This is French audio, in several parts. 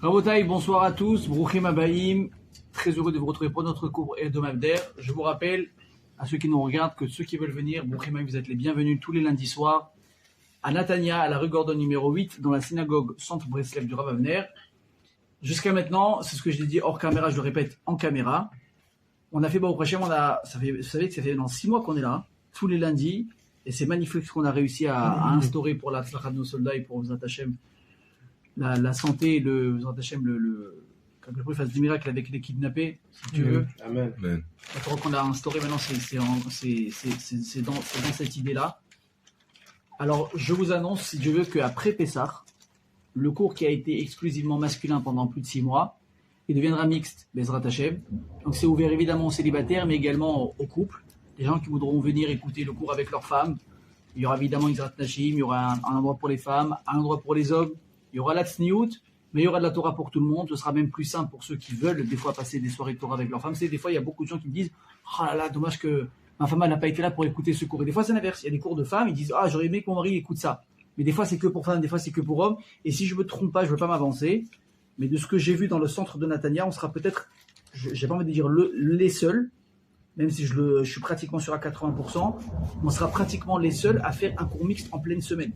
Rabotai, bonsoir à tous, Brouchim Abaïm, très heureux de vous retrouver pour notre cours Edom Abder. Je vous rappelle, à ceux qui nous regardent, que ceux qui veulent venir, Brouchim Abaïm, vous êtes les bienvenus tous les lundis soirs, à Natania, à la rue Gordon numéro 8, dans la synagogue Centre Breslev du Rav Avner. Jusqu'à maintenant, c'est ce que je l'ai dit hors caméra, je le répète en caméra. On a fait Baruch Hashem, vous savez que ça fait dans 6 mois qu'on est là, tous les lundis, et c'est magnifique ce qu'on a réussi à instaurer pour la tzlachat de nos soldats et pour Zat Hashem, la santé et le Zat Hashem, quand le fasse du miracle avec les kidnappés, si tu veux. Amen. La Torah qu'on a instauré maintenant, c'est dans cette idée-là. Alors, je vous annonce, si Dieu veut, qu'après Pessah, le cours qui a été exclusivement masculin pendant plus de 6 mois, il deviendra mixte, Bezrat Hashem. Donc c'est ouvert évidemment aux célibataires, mais également aux couples. Les gens qui voudront venir écouter le cours avec leurs femmes. Il y aura évidemment Izrat Nashim, il y aura un endroit pour les femmes, un endroit pour les hommes. Il y aura la Tzniout, mais il y aura de la Torah pour tout le monde. Ce sera même plus simple pour ceux qui veulent des fois passer des soirées de Torah avec leurs femmes. Des fois, il y a beaucoup de gens qui me disent « Oh là là, dommage que ma femme n'a pas été là pour écouter ce cours. » Et des fois, c'est l'inverse. Il y a des cours de femmes, ils disent « Ah, j'aurais aimé que mon mari écoute ça. » Mais des fois, c'est que pour femmes, des fois, c'est que pour hommes. Et si je ne me trompe pas, je ne veux pas m'avancer, mais de ce que j'ai vu dans le centre de Natania, on sera peut-être, j'ai pas envie de dire les seuls, même si je suis pratiquement sûr à 80%, on sera pratiquement les seuls à faire un cours mixte en pleine semaine.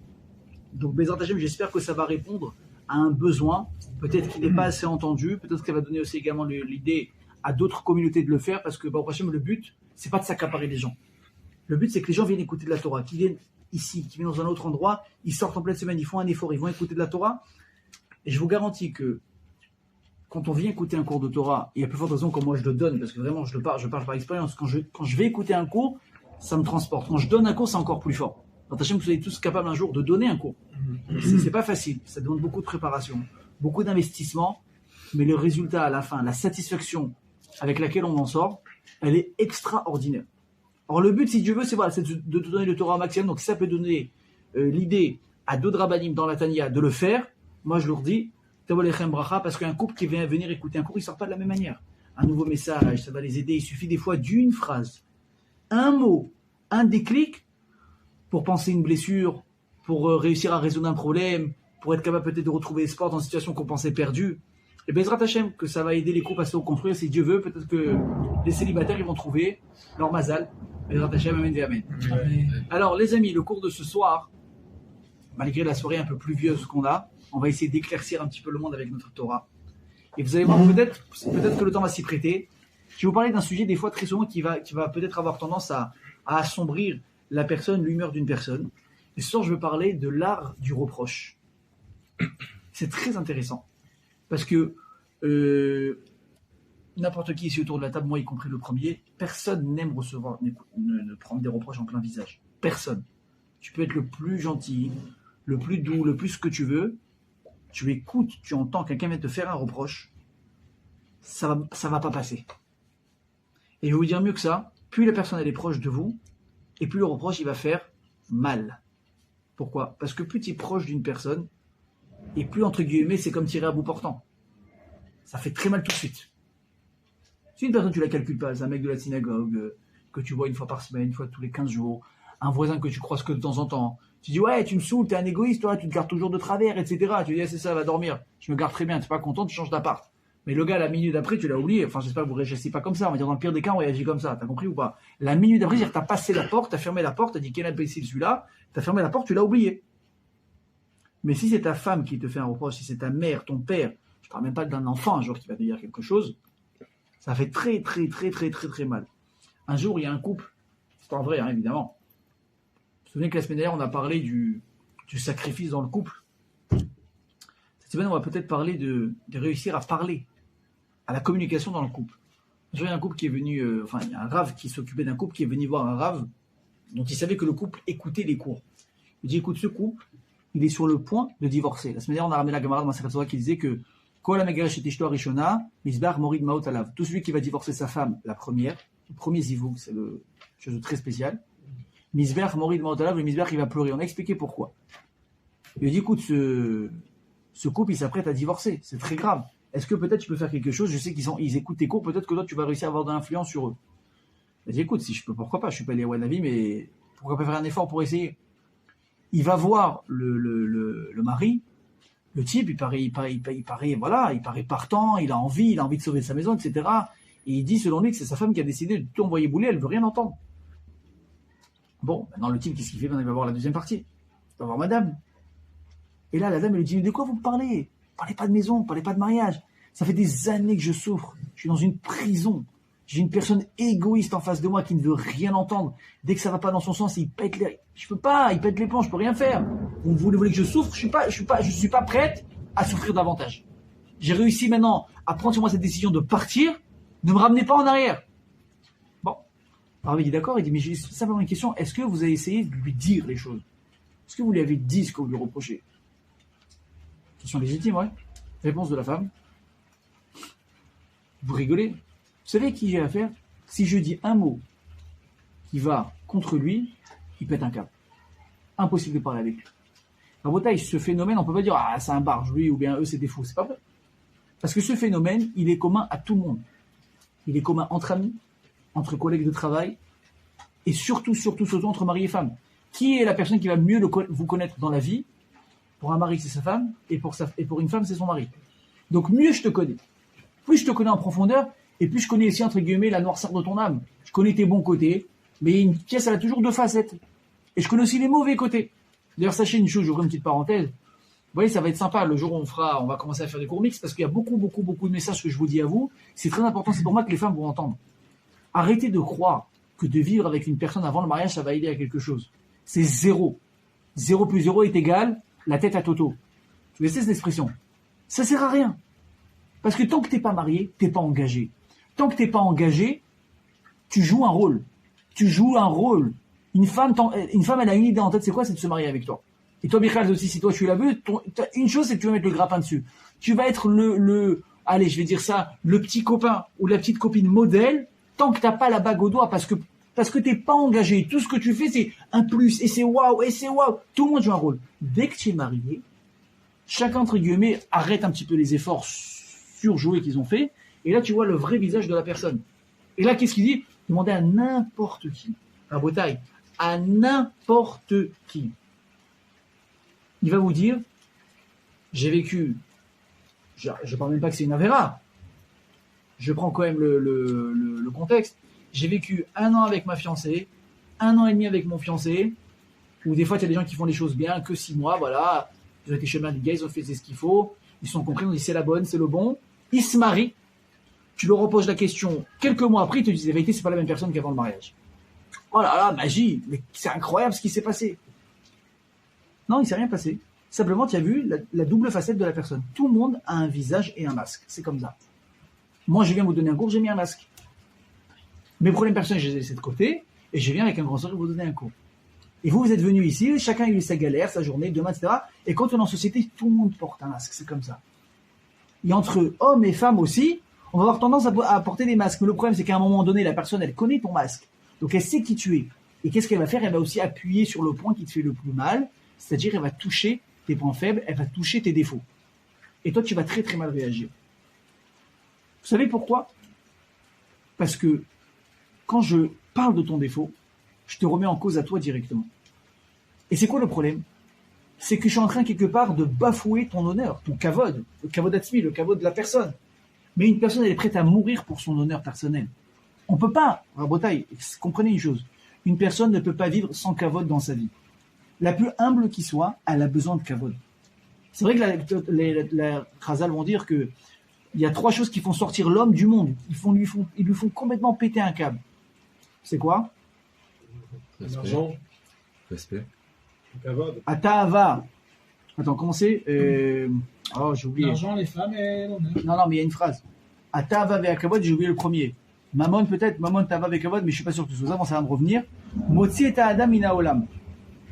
Donc, Bezrat Hashem, j'espère que ça va répondre à un besoin, peut-être qu'il n'est pas assez entendu, peut-être que ça va donner aussi également l'idée à d'autres communautés de le faire, parce que Baruch Hashem, le but, c'est pas de s'accaparer les gens. Le but, c'est que les gens viennent écouter de la Torah, qu'ils viennent ici, qu'ils viennent dans un autre endroit, ils sortent en pleine semaine, ils font un effort, ils vont écouter de la Torah. Et je vous garantis que quand on vient écouter un cours de Torah, il y a plus forte raison que moi je le donne, parce que vraiment je parle par expérience. Quand je vais écouter un cours, ça me transporte. Quand je donne un cours, c'est encore plus fort. Attachez que vous soyez tous capables un jour de donner un cours. C'est pas facile, ça demande beaucoup de préparation, beaucoup d'investissement, mais le résultat à la fin, la satisfaction avec laquelle on en sort, elle est extraordinaire. Alors le but, si Dieu veut, c'est de te donner le Torah au maximum. Donc si ça peut donner l'idée à d'autres rabbanim dans la Tania de le faire, moi je leur dis, parce qu'un couple qui vient venir écouter un cours, il ne sort pas de la même manière. Un nouveau message, ça va les aider. Il suffit des fois d'une phrase, un mot, un déclic pour penser une blessure, pour réussir à résoudre un problème, pour être capable peut-être de retrouver espoir dans une situation qu'on pensait perdue. Et Bezrat Hashem, que ça va aider les couples à se reconstruire, si Dieu veut, peut-être que les célibataires ils vont trouver leur mazal. Bezrat Hashem, amen et amen. Alors les amis, le cours de ce soir, malgré la soirée un peu pluvieuse qu'on a, on va essayer d'éclaircir un petit peu le monde avec notre Torah. Et vous allez voir, peut-être que le temps va s'y prêter. Je vais vous parler d'un sujet des fois très souvent qui va peut-être avoir tendance à assombrir la personne, l'humeur d'une personne. Et ce soir, je veux parler de l'art du reproche. C'est très intéressant. Parce que n'importe qui ici autour de la table, moi y compris le premier, personne n'aime recevoir, ne prendre des reproches en plein visage. Personne. Tu peux être le plus gentil, le plus doux, le plus ce que tu veux. Tu écoutes, tu entends quelqu'un vient te faire un reproche, ça va pas passer. Et je vais vous dire mieux que ça, plus la personne elle est proche de vous, et plus le reproche il va faire mal. Pourquoi ? Parce que plus tu es proche d'une personne, et plus entre guillemets c'est comme tirer à bout portant. Ça fait très mal tout de suite. Si une personne tu la calcules pas, c'est un mec de la synagogue, que tu vois une fois par semaine, une fois tous les 15 jours, un voisin que tu croises que de temps en temps, tu dis ouais tu me saoules, t'es un égoïste, toi tu te gardes toujours de travers, etc. Tu dis c'est ça, va dormir, je me garde très bien, t'es pas content, tu changes d'appart. Mais le gars la minute d'après tu l'as oublié, enfin j'espère que vous réagissez pas comme ça, on va dire dans le pire des cas on réagit comme ça, t'as compris ou pas? La minute d'après, c'est-à-dire t'as passé la porte, t'as fermé la porte, t'as dit quel imbécile celui-là, t'as fermé la porte, tu l'as oublié. Mais si c'est ta femme qui te fait un reproche, si c'est ta mère, ton père, je parle même pas d'un enfant un jour qui va te dire quelque chose, ça fait très très très très très très mal. Un jour il y a un couple, c'est en vrai hein, évidemment. Vous vous souvenez que la semaine dernière on a parlé du sacrifice dans le couple. Cette semaine on va peut-être parler de réussir à parler, à la communication dans le couple. Un jour il y a un couple qui est venu, il y a un rave qui s'occupait d'un couple qui est venu voir un rave dont il savait que le couple écoutait les cours. Il dit écoute, ce couple il est sur le point de divorcer. La semaine dernière on a ramené la Gemara de Masechet Sotah qui disait que tout celui qui va divorcer sa femme, la première, le premier zivoug, c'est le chose de très spécial. Misbeach morid maotalav, le misbeach il va pleurer. On a expliqué pourquoi. Il a dit écoute, ce couple il s'apprête à divorcer, c'est très grave. Est-ce que peut-être tu peux faire quelque chose? Je sais qu'ils écoutent tes cours, peut-être que toi tu vas réussir à avoir de l'influence sur eux. Il a dit écoute, si je peux, pourquoi pas, je suis pas les Wanavi, mais pourquoi pas faire un effort pour essayer? il va voir le mari, le type, il paraît, voilà, il paraît partant, il a envie de sauver sa maison, etc. Et il dit selon lui que c'est sa femme qui a décidé de tout envoyer bouler, elle veut rien entendre. Bon, maintenant le type, qu'est-ce qu'il fait? Maintenant, il va voir la deuxième partie. Il va voir madame. Et là, la dame, elle lui dit, mais de quoi vous me parlez? Parlez pas de maison, parlez pas de mariage. Ça fait des années que je souffre. Je suis dans une prison. J'ai une personne égoïste en face de moi qui ne veut rien entendre. Dès que ça va pas dans son sens, il pète les... Je peux pas, il pète les plombs, je peux rien faire. Vous voulez que je souffre? Je suis pas prête à souffrir davantage. J'ai réussi maintenant à prendre sur moi cette décision de partir. Ne me ramenez pas en arrière. Bon. Alors il dit d'accord, il dit, mais j'ai simplement une question. Est-ce que vous avez essayé de lui dire les choses? Est-ce que vous lui avez dit ce que vous lui reprochez? Question légitime, ouais. Réponse de la femme. Vous rigolez? Vous savez qui j'ai affaire? Si je dis un mot qui va contre lui, il pète un câble. Impossible de parler avec lui. En bataille, ce phénomène, on peut pas dire ah c'est un barge lui ou bien eux c'est des fous. C'est pas vrai. Parce que ce phénomène, il est commun à tout le monde. Il est commun entre amis, entre collègues de travail et surtout entre mari et femme. Qui est la personne qui va mieux vous connaître dans la vie? Pour un mari, c'est sa femme, et pour une femme, c'est son mari. Donc mieux je te connais. Plus je te connais en profondeur, et plus je connais aussi, entre guillemets, la noirceur de ton âme. Je connais tes bons côtés, mais une pièce, elle a toujours deux facettes. Et je connais aussi les mauvais côtés. D'ailleurs, sachez une chose, j'ouvre une petite parenthèse. Vous voyez, ça va être sympa, le jour où on va commencer à faire des cours mixtes, parce qu'il y a beaucoup de messages que je vous dis à vous. C'est très important, c'est pour moi que les femmes vont entendre. Arrêtez de croire que de vivre avec une personne avant le mariage, ça va aider à quelque chose. C'est zéro. 0 plus 0 est égal la tête à Toto. Vous connaissez cette expression? Ça sert à rien. Parce que tant que t'es pas marié, t'es pas engagé. Tant que t'es pas engagé, tu joues un rôle. Tu joues un rôle. Une femme, elle a une idée en tête, c'est quoi? C'est de se marier avec toi. Et toi, Michael, aussi, si toi tu la veux, une chose, c'est que tu vas mettre le grappin dessus. Tu vas être allez, je vais dire ça, le petit copain ou la petite copine modèle, tant que t'as pas la bague au doigt, parce que t'es pas engagé. Tout ce que tu fais, c'est un plus, et c'est waouh, et c'est waouh. Tout le monde joue un rôle. Dès que tu es marié, chacun, entre guillemets, arrête un petit peu les efforts surjoués qu'ils ont fait, et là, tu vois le vrai visage de la personne. Et là, qu'est-ce qu'il dit? Demandez à n'importe qui, à Bretagne, à n'importe qui. Il va vous dire, j'ai vécu, je ne parle même pas que c'est une avéra, je prends quand même le contexte, j'ai vécu 1 an avec ma fiancée, 1 an et demi avec mon fiancé, ou des fois, il y a des gens qui font les choses bien, que 6 mois, voilà, ils ont été chemin des gars, ils ont fait ce qu'il faut, ils sont compris, on dit c'est la bonne, c'est le bon, ils se marient, tu leur reposes la question, quelques mois après, ils te disent la vérité, c'est pas la même personne qu'avant le mariage. Oh là là, magie, mais c'est incroyable ce qui s'est passé. Non, il ne s'est rien passé. Simplement, tu as vu la double facette de la personne. Tout le monde a un visage et un masque. C'est comme ça. Moi, je viens vous donner un cours, j'ai mis un masque. Mes problèmes personnels, je les ai laissés de côté, et je viens avec un grand sourire vous donner un cours. Et vous êtes venus ici, chacun a eu sa galère, sa journée, demain, etc. Et quand on est en société, tout le monde porte un masque. C'est comme ça. Et entre hommes et femmes aussi, on va avoir tendance à porter des masques. Mais le problème, c'est qu'à un moment donné, la personne, elle connaît ton masque. Donc, elle sait qui tu es. Et qu'est-ce qu'elle va faire? Elle va aussi appuyer sur le point qui te fait le plus mal. C'est-à-dire, elle va toucher tes points faibles, elle va toucher tes défauts. Et toi, tu vas très très mal réagir. Vous savez pourquoi? Parce que quand je parle de ton défaut, je te remets en cause à toi directement. Et c'est quoi le problème? C'est que je suis en train quelque part de bafouer ton honneur, ton kavod, le kavod atzmi, le kavod de la personne. Mais une personne, elle est prête à mourir pour son honneur personnel. On ne peut pas, à Bretagne, comprenez une chose, une personne ne peut pas vivre sans kavod dans sa vie. La plus humble qui soit, elle a besoin de kavod. C'est vrai que les Chazal vont dire que il y a 3 choses qui font sortir l'homme du monde. Ils lui font complètement péter un câble. C'est quoi? L'argent. Respect. Kavod. Atahava. Attends, comment c'est? Oh, j'ai oublié. L'argent, les femmes et l'honneur. Non, mais il y a une phrase. Atahava ve kavod, j'ai oublié le premier. Mammon peut-être, Mammon tava ve kavod, mais je suis pas sûr que ce soit ça, bon, ça va me revenir. Motzi et adam ina olam.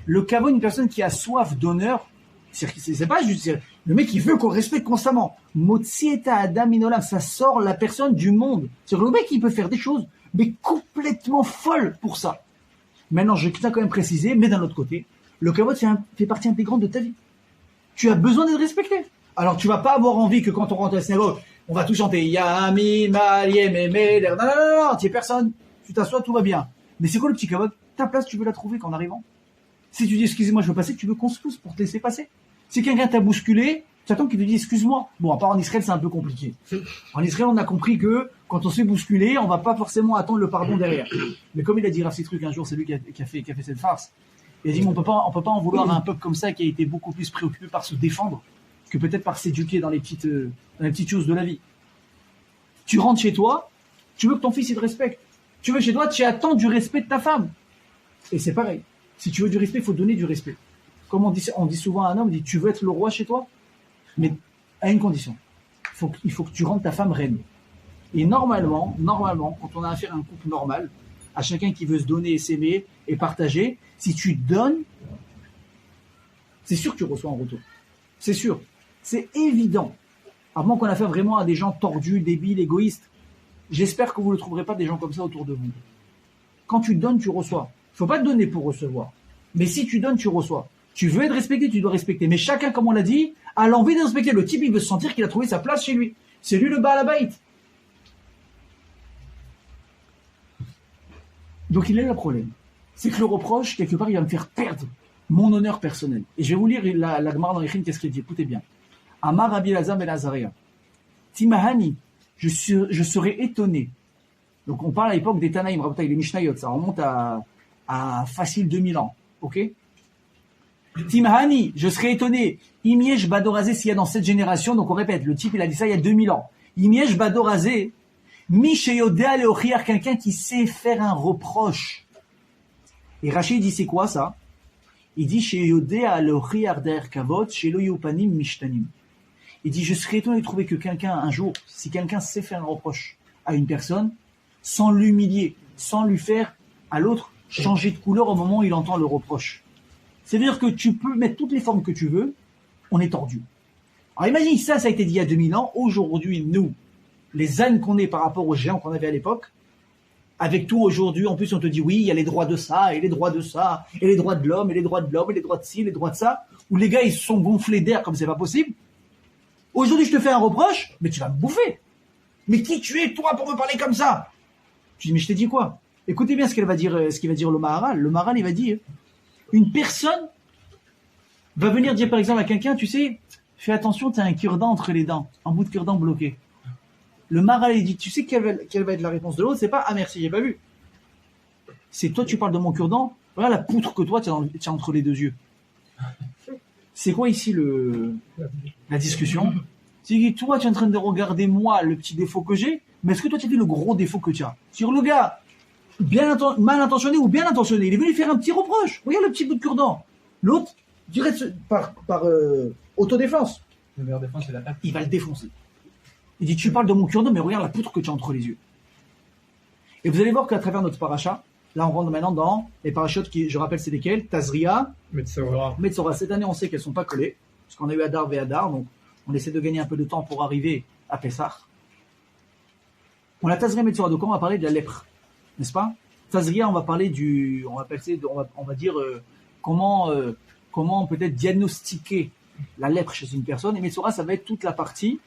Le kavod, une personne qui a soif d'honneur, c'est pas juste, le mec il veut qu'on respecte constamment. Motzi et adam ina olam, ça sort la personne du monde. C'est-à-dire le mec il peut faire des choses, mais complètement folles pour ça. Maintenant, je tiens quand même préciser, mais d'un autre côté, le kavod fait partie intégrante de ta vie. Tu as besoin d'être respecté. Alors tu vas pas avoir envie que quand on rentre à la synagogue, on va tout chanter. Yami, Maliem, Emer. Non, tu es personne. Tu t'assois, tout va bien. Mais c'est quoi le petit kavod? Ta place, tu veux la trouver qu'en arrivant. Si tu dis excusez-moi, je veux passer, tu veux qu'on se pousse pour te laisser passer. Si quelqu'un t'a bousculé, tu attends qu'il te dise excuse-moi. Bon, à part en Israël, c'est un peu compliqué. En Israël, on a compris que quand on se fait bousculer, on va pas forcément attendre le pardon derrière. Mais comme il a dit Rav Citruc un jour, c'est lui qui a fait cette farce. Il a dit, on peut pas en vouloir à un peuple comme ça qui a été beaucoup plus préoccupé par se défendre que peut-être par s'éduquer dans les petites choses de la vie. Tu rentres chez toi, tu veux que ton fils il te respecte. Tu veux chez toi, tu attends du respect de ta femme. Et c'est pareil. Si tu veux du respect, il faut donner du respect. Comme on dit souvent à un homme, on dit, tu veux être le roi chez toi, mais à une condition. Il faut que tu rendes ta femme reine. Et normalement, quand on a affaire à un couple normal, à chacun qui veut se donner et s'aimer et partager, si tu donnes, c'est sûr que tu reçois en retour. C'est sûr. C'est évident. À moins qu'on a affaire vraiment à des gens tordus, débiles, égoïstes. J'espère que vous ne trouverez pas des gens comme ça autour de vous. Quand tu donnes, tu reçois. Il ne faut pas donner pour recevoir. Mais si tu donnes, tu reçois. Tu veux être respecté, tu dois respecter. Mais chacun, comme on l'a dit, a l'envie de respecter. Le type, il veut se sentir qu'il a trouvé sa place chez lui. C'est lui le Baal Habayit. Donc il est là le problème. C'est que le reproche, quelque part, il va me faire perdre mon honneur personnel. Et je vais vous lire la Gemara dans Echine, qu'est-ce qu'il dit. Écoutez bien. Amar Rabbi Elazar ben Azariah. Timahani, je serais étonné. Donc on parle à l'époque des Tanaïm, Rabotai, les Mishnayot, ça remonte à facile 2000 ans. Ok? Timahani, je serais étonné. Imiesh Badorazé, s'il y a dans cette génération, donc on répète, le type il a dit ça il y a 2000 ans. Imiesh Badorazé, Misheyodea Leochiar, quelqu'un qui sait faire un reproche. Et Rachid dit c'est quoi ça? Il dit Sheyodea Leochiar der Kavot, Shelo Yupanim Mishtanim. Il dit je serais étonné de trouver que quelqu'un, un jour, si quelqu'un sait faire un reproche à une personne, sans l'humilier, sans lui faire à l'autre changer de couleur au moment où il entend le reproche. C'est-à-dire que tu peux mettre toutes les formes que tu veux, on est tordu. Alors imagine ça a été dit il y a 2000 ans. Aujourd'hui, nous, les ânes qu'on est par rapport aux géants qu'on avait à l'époque, avec tout aujourd'hui, en plus on te dit oui, il y a les droits de ça, et les droits de ça, et les droits de l'homme, et les droits de l'homme, et les droits de ci, les droits de ça, où les gars ils se sont gonflés d'air comme c'est pas possible. Aujourd'hui je te fais un reproche, mais tu vas me bouffer. Mais qui tu es toi pour me parler comme ça? Tu dis mais je t'ai dit quoi? Écoutez bien ce qu'il va dire le Maharal. Le Maharal il va dire, une personne va venir dire par exemple à quelqu'un, tu sais, fais attention, tu as un cure-dent entre les dents, un bout de cure-dent bloqué. Le Maharal il dit, tu sais quelle va être la réponse de l'autre? C'est pas ah merci, j'ai pas vu. C'est toi tu parles de mon cure-dent, voilà la poutre que toi tu as entre les deux yeux. C'est quoi ici la discussion? C'est que toi tu es en train de regarder moi le petit défaut que j'ai, mais est-ce que toi tu as vu le gros défaut que tu as? Sur le gars, mal intentionné ou bien intentionné, il est venu faire un petit reproche. Regarde le petit bout de cure-dent. L'autre, direct par autodéfense. La meilleure défense, c'est l'attaque. Il va le défoncer. Il dit, tu parles de mon cure-dent, mais regarde la poutre que tu as entre les yeux. Et vous allez voir qu'à travers notre paracha, là on rentre maintenant dans les parachutes qui, je rappelle, c'est lesquels? Tazria, Metzora. Cette année, on sait qu'elles ne sont pas collées, parce qu'on a eu Adar et Adar, donc on essaie de gagner un peu de temps pour arriver à Pessah. On a Tazria, Metzora, donc on va parler de la lèpre, n'est-ce pas? Tazria, on va parler on va dire comment peut-être diagnostiquer la lèpre chez une personne, et Metzora, ça va être toute la partie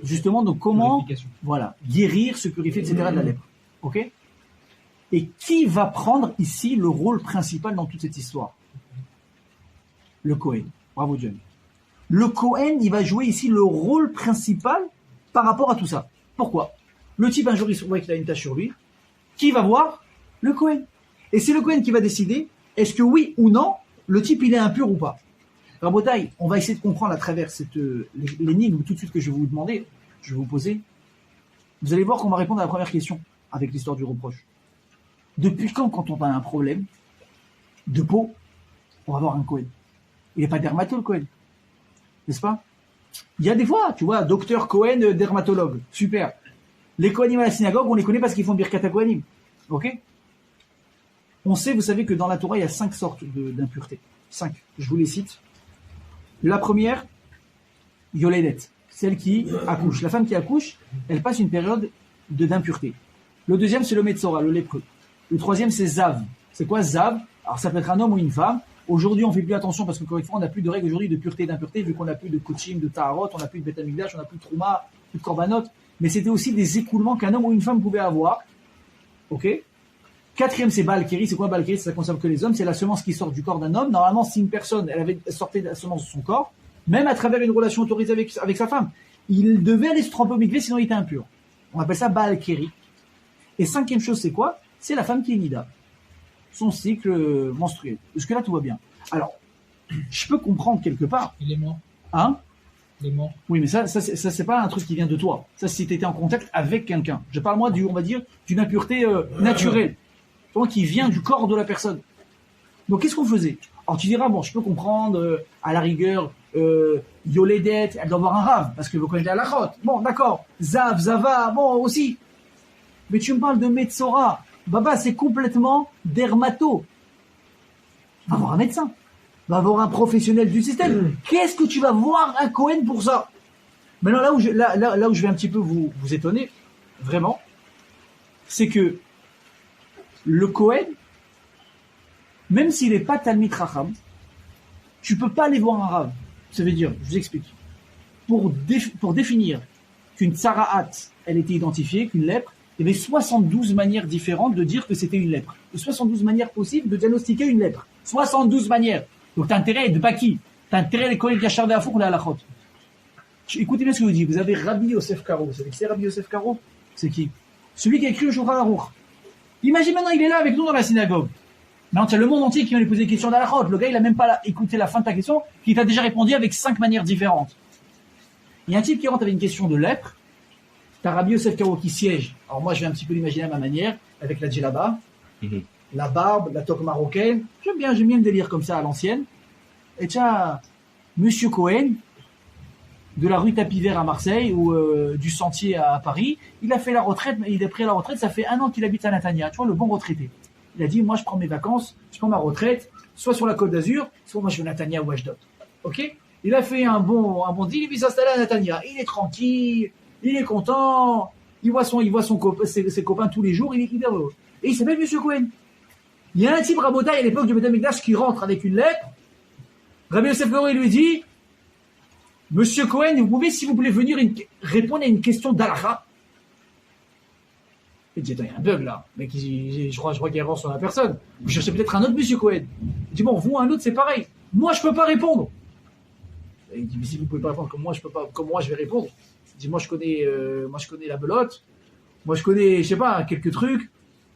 justement de comment guérir, se purifier, etc. de la lèpre. Ok? Et qui va prendre ici le rôle principal dans toute cette histoire? Le Kohen. Bravo John. Le Kohen, il va jouer ici le rôle principal par rapport à tout ça. Pourquoi? Le type, un jour, il se voit qu'il a une tâche sur lui. Qui va voir? Le Kohen. Et c'est le Kohen qui va décider, est-ce que oui ou non, le type, il est impur ou pas? Rabotai, on va essayer de comprendre à travers l'énigme tout de suite que je vais vous demander, je vais vous poser. Vous allez voir qu'on va répondre à la première question avec l'histoire du reproche. Depuis quand on a un problème de peau, on va voir un Kohen? Il n'est pas dermatologue, le Kohen. N'est-ce pas? Il y a des fois, tu vois, docteur Kohen, dermatologue. Super. Les Kohanim à la synagogue, on les connaît parce qu'ils font Birkat HaKohanim. Ok? On sait, vous savez que dans la Torah, il y a 5 sortes d'impuretés. 5. Je vous les cite. La première, Yoledet, celle qui accouche. La femme qui accouche, elle passe une période d'impureté. Le deuxième, c'est le Metzora, le lépreux. Le troisième, c'est Zav. C'est quoi Zav? Alors ça peut être un homme ou une femme. Aujourd'hui, on fait plus attention parce que encore une fois, on n'a plus de règles aujourd'hui de pureté et d'impureté, vu qu'on n'a plus de Kochim, de Taharot, on n'a plus de Beth Amikdash, on n'a plus de Trouma, plus de Korbanot. Mais c'était aussi des écoulements qu'un homme ou une femme pouvait avoir. Ok? Quatrième, c'est Baal Keri. C'est quoi Baal Keri? Ça ne concerne que les hommes. C'est la semence qui sort du corps d'un homme. Normalement, si une personne, elle sortait de la semence de son corps, même à travers une relation autorisée avec sa femme, il devait aller se tremper au mikvé, sinon il était impur. On appelle ça Baal Keri. Et cinquième chose, c'est quoi? C'est la femme qui est nida. Son cycle menstruel. Jusque-là, tout va bien. Alors, je peux comprendre quelque part. Il est mort. Hein? Il est mort. Oui, mais ça c'est pas un truc qui vient de toi. Ça, c'est si tu étais en contact avec quelqu'un. Je parle, moi, on va dire, d'une impureté naturelle. Qui vient du corps de la personne. Donc, qu'est-ce qu'on faisait? Alors, tu diras, bon, je peux comprendre, à la rigueur, Yoledet, elle doit avoir un rave, parce que vous connaissez la lachote. Bon, d'accord. Zav, Zava, bon, aussi. Mais tu me parles de Metzora. Baba, c'est complètement dermato. Va voir un médecin. Va voir un professionnel du système. Qu'est-ce que tu vas voir un Cohen pour ça? Maintenant, là où je vais un petit peu vous étonner, vraiment, c'est que le Cohen, même s'il n'est pas Talmid Chacham, tu peux pas aller voir un Rav. Ça veut dire, je vous explique, pour définir qu'une tsara'at, elle était identifiée, qu'une lèpre, il y avait 72 manières différentes de dire que c'était une lèpre. Et 72 manières possibles de diagnostiquer une lèpre. 72 manières. Donc t'as intérêt de Baki. T'as intérêt les Kohen Yachar de Hafouk, on est à la chôte. Écoutez bien ce que je vous dis. Vous avez Rabbi Yosef Karo. Vous savez qui c'est Rabbi Yosef Karo? C'est qui? Celui qui a écrit le Shulchan Aruch. Imagine maintenant, il est là avec nous dans la synagogue. Maintenant, c'est le monde entier qui vient lui poser des questions dans la chôte. Le gars, il a même pas écouté la fin de ta question, qui t'a déjà répondu avec 5 manières différentes. Il y a un type qui rentre avec une question de lèpre. T'as Rabbi Yosef Karo qui siège. Alors moi, je vais un petit peu l'imaginer à ma manière, avec la djellaba, la barbe, la toque marocaine. J'aime bien le délire comme ça à l'ancienne. Et tiens, Monsieur Cohen, de la rue Tapis Vert à Marseille ou du Sentier à Paris, il a fait la retraite, il est pris à la retraite, ça fait 1 an qu'il habite à Natania. Tu vois, le bon retraité. Il a dit, moi, je prends mes vacances, je prends ma retraite, soit sur la Côte d'Azur, soit moi, je vais à Natania ou Ashdod. Ok? Il a fait un bon deal, il s'installe à Natania. Il est tranquille, il est content, il voit ses copains tous les jours, il est heureux. Et il s'appelle Monsieur Cohen. Il y a un type Rabotai à l'époque du Beth Amikdash qui rentre avec une lettre. Rabbi Yosef Karo lui dit, Monsieur Cohen, vous pouvez, s'il vous plaît, venir répondre à une question d'Alaha? Il dit, attends, il y a un bug là. Mec, je crois qu'il y a erreur sur la personne. Vous cherchez peut-être un autre Monsieur Cohen. Il dit, bon, vous, un autre, c'est pareil. Moi, je peux pas répondre. Et il dit, mais si vous pouvez pas répondre, comme moi, je vais répondre. Il dit, moi, je connais la belote. Moi, je connais, je sais pas, quelques trucs.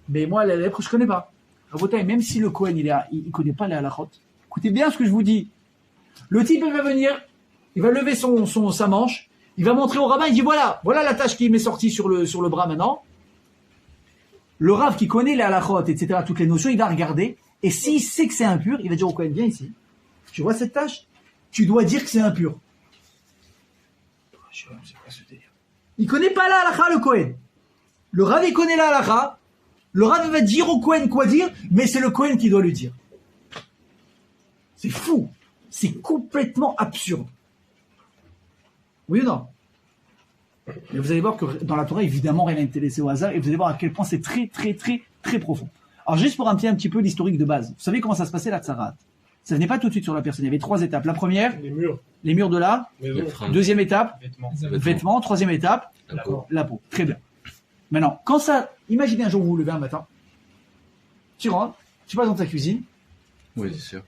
Mais moi, la lèpre, je connais pas. Rabotai, même si le Cohen, il connaît pas les halachot, écoutez bien ce que je vous dis. Le type, il va venir, il va lever sa manche, il va montrer au rabbin, il dit, voilà la tâche qui m'est sortie sur le bras maintenant. Le rav qui connaît les halachot, etc., toutes les notions, il va regarder, et s'il sait que c'est impur, il va dire au Cohen, viens ici. Tu vois cette tâche? Tu dois dire que c'est impur. Je sais pas ce délire. Il connaît pas la halacha, le Cohen. Le rav, il connaît la halacha. Le rav va dire au Cohen quoi dire, mais c'est le Cohen qui doit lui dire. C'est fou. C'est complètement absurde. Oui ou non? Mais vous allez voir que dans la Torah, évidemment, rien n'est laissé au hasard, et vous allez voir à quel point c'est très, très, très, très profond. Alors, juste pour un petit peu l'historique de base. Vous savez comment ça se passait, la tsarat? Ça venait pas tout de suite sur la personne. Il y avait 3 étapes. La première, les murs de la. Deuxième étape, vêtements. Troisième étape, la peau. Très bien. Maintenant, imaginez un jour vous vous levez un matin, tu rentres, tu passes dans ta cuisine. Oui, c'est sûr.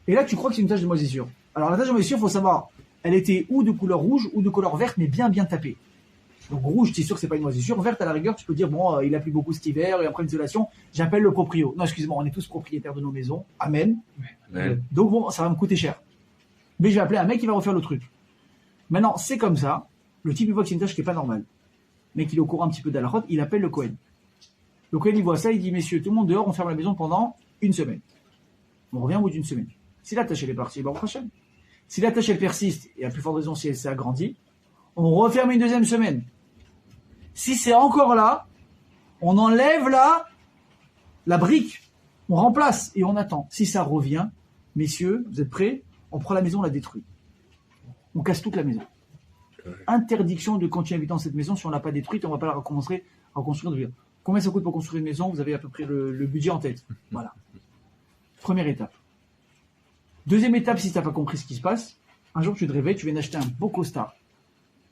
Et là, tu crois que c'est une tache de moisissure. Alors, la tache de moisissure, il faut savoir, elle était ou de couleur rouge ou de couleur verte, mais bien tapée. Donc, rouge, tu es sûr que c'est pas une moisissure. Verte, à la rigueur, tu peux dire, bon, il a plu beaucoup cet hiver, et après l'isolation, j'appelle le proprio. Non, excuse-moi, on est tous propriétaires de nos maisons. Amen. Ouais. Donc, bon, ça va me coûter cher. Mais je vais appeler un mec qui va refaire le truc. Maintenant, c'est comme ça. Le type, il voit que c'est une tâche qui est pas normale. Mais qu'il est au courant un petit peu d'Alachot, il appelle le Cohen. Le Cohen, il voit ça, il dit, messieurs, tout le monde dehors, on ferme la maison pendant 1 semaine. On revient au bout d'1 semaine. Si la tâche, elle est partie, on prochaine. Si la tâche, elle persiste, et à plus forte raison si elle s'est agrandie, on referme une 2e semaine. Si c'est encore là, on enlève la brique, on remplace et on attend. Si ça revient, messieurs, vous êtes prêts? On prend la maison, on la détruit. On casse toute la maison. Interdiction de continuer à habiter dans cette maison si on ne l'a pas détruite, on ne va pas la reconstruire. Combien ça coûte pour construire une maison? Vous avez à peu près le budget en tête. Voilà. Première étape. Deuxième étape, si tu n'as pas compris ce qui se passe, un jour tu te réveilles, tu viens d'acheter un beau costard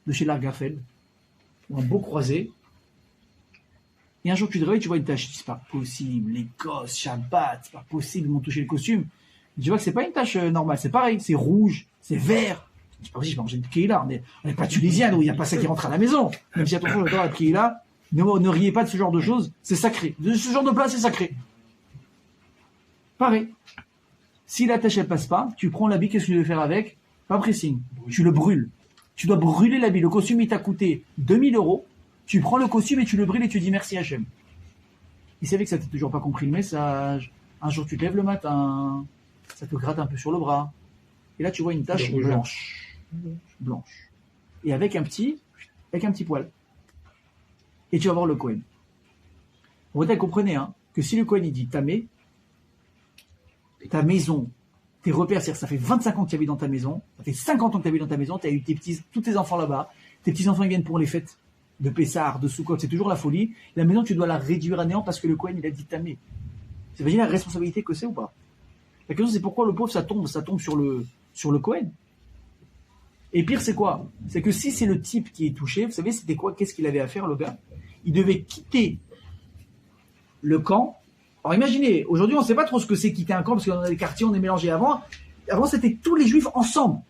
de chez Lagerfeld, ou un beau croisé, Et un jour, tu te réveilles, tu vois une tache. C'est pas possible, les gosses, Shabbat, c'est pas possible, ils m'ont touché le costume. Et tu vois que c'est pas une tache normale, c'est pareil, c'est rouge, c'est vert. C'est pas possible, je vais manger de Kéhila, on n'est pas tunisien, où il n'y a pas ça qui rentre à la maison. Même si attention, le temps à Kéhila, ne riez pas de ce genre de choses, c'est sacré. De ce genre de plat, c'est sacré. Pareil. Si la tâche, elle passe pas, tu prends l'habit, qu'est-ce que tu veux faire avec? Pas pressing. Tu le brûles. Tu dois brûler l'habit. Le costume, il t'a coûté 2000 €. Tu prends le costume et tu le brûles et tu dis merci Hachem. Il savait que ça t'a toujours pas compris le message. Un jour, tu te lèves le matin, ça te gratte un peu sur le bras. Et là, tu vois une tache blanche. Blanche. Et avec un petit poil. Et tu vas voir le Kohen. Vous comprenez, hein, que si le Kohen, il dit tamé, ta maison, tes repères, c'est-à-dire ça fait 25 ans que tu habites dans ta maison, ça fait 50 ans que tu habites dans ta maison, tu as eu tous tes enfants là-bas, tes petits-enfants ils viennent pour les fêtes de Pessah, de Sukkot, c'est toujours la folie. La maison, tu dois la réduire à néant parce que le Kohen, il a dit tamé. Vous imaginez la responsabilité que c'est ou pas? La question, c'est pourquoi le pauvre, ça tombe sur le Kohen. Et pire, c'est quoi? C'est que si c'est le type qui est touché, vous savez, c'était quoi? Qu'est-ce qu'il avait à faire, le gars? Il devait quitter le camp. Alors imaginez, aujourd'hui on ne sait pas trop ce que c'est quitter un camp parce que dans les quartiers on est mélangés. Avant c'était tous les juifs ensemble.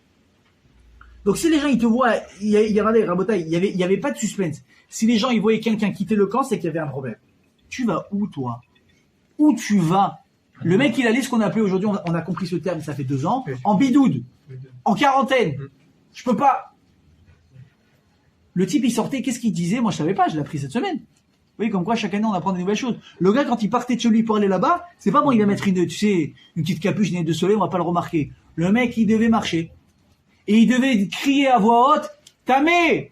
Donc si les gens ils te voient, il y avait pas de suspense. Si les gens ils voyaient quelqu'un quitter le camp, c'est qu'il y avait un problème. Tu vas où toi? Où tu vas? Le mec il allait ce qu'on appelait aujourd'hui, on a compris ce terme, ça fait 2 ans, en bidoude, en quarantaine. Je peux pas. Le type il sortait, qu'est-ce qu'il disait? Moi je savais pas, je l'ai appris cette semaine. Vous voyez, comme quoi chaque année on apprend des nouvelles choses. Le gars, quand il partait de chez lui pour aller là-bas, c'est pas bon, il va mettre une petite capuche, une lunette de soleil, on va pas le remarquer. Le mec, il devait marcher. Et il devait crier à voix haute, Tamé!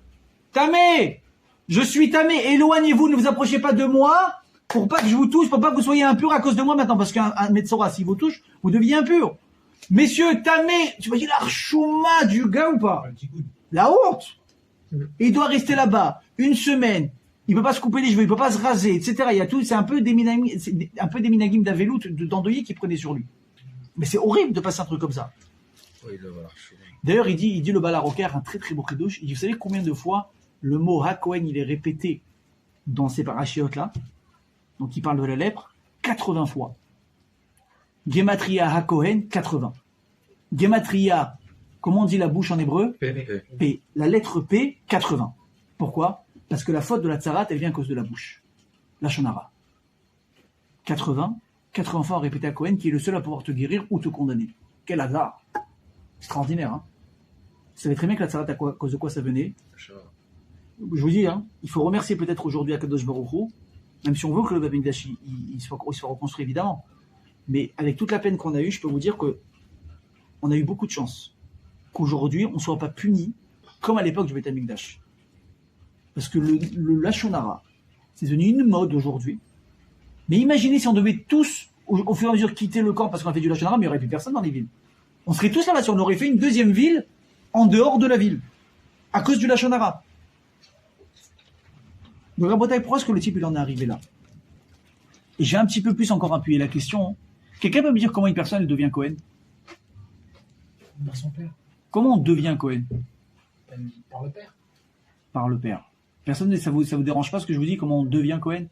Tamé! Je suis Tamé! Éloignez-vous, ne vous approchez pas de moi, pour pas que je vous touche, pour pas que vous soyez impur à cause de moi maintenant, parce qu'un Metzora, s'il vous touche, vous deviez impur. Messieurs, Tamé! Tu imagines la chouma du gars ou pas? La honte! Et il doit rester là-bas, 1 semaine. Il peut pas se couper les cheveux, il peut pas se raser, etc. Il y a tout, c'est un peu des minagim d'Avelout, d'Andoyer qui prenaient sur lui. Mais c'est horrible de passer un truc comme ça. Oui, d'ailleurs, il dit le Balaroker, un très très beau chidouche. Il dit, vous savez combien de fois le mot HaKohen, il est répété dans ces parachiotes là? Donc il parle de la lèpre, 80 fois. Gematria HaKohen, 80. Gematria, comment on dit la bouche en hébreu? P. La lettre P, 80. Pourquoi? Parce que la faute de la tsarat, elle vient à cause de la bouche. La shonara. 80 fois répété à Cohen, qui est le seul à pouvoir te guérir ou te condamner. Quel hasard! Extraordinaire, hein? Vous savez très bien que la tsarat, à cause de quoi ça venait? Je vous dis, hein, il faut remercier peut-être aujourd'hui Akadosh Baruch Hu, même si on veut que le Beth Amikdash il soit reconstruit, évidemment. Mais avec toute la peine qu'on a eue, je peux vous dire que on a eu beaucoup de chance qu'aujourd'hui, on ne soit pas puni comme à l'époque du Beth Amikdash. Parce que le Lachonara, c'est devenu une mode aujourd'hui. Mais imaginez si on devait tous, au fur et à mesure, quitter le camp parce qu'on a fait du Lachonara, mais il n'y aurait plus personne dans les villes. On serait tous là-bas, si on aurait fait une deuxième ville en dehors de la ville, à cause du Lachonara. Donc, Rabotai, pourquoi est-ce que le type il en est arrivé là? Et j'ai un petit peu plus encore appuyé la question. Quelqu'un peut me dire comment une personne elle devient Cohen? Par son père. Comment on devient Cohen? Par le père. Par le père. Personne, ça vous dérange pas ce que je vous dis, comment on devient Cohen?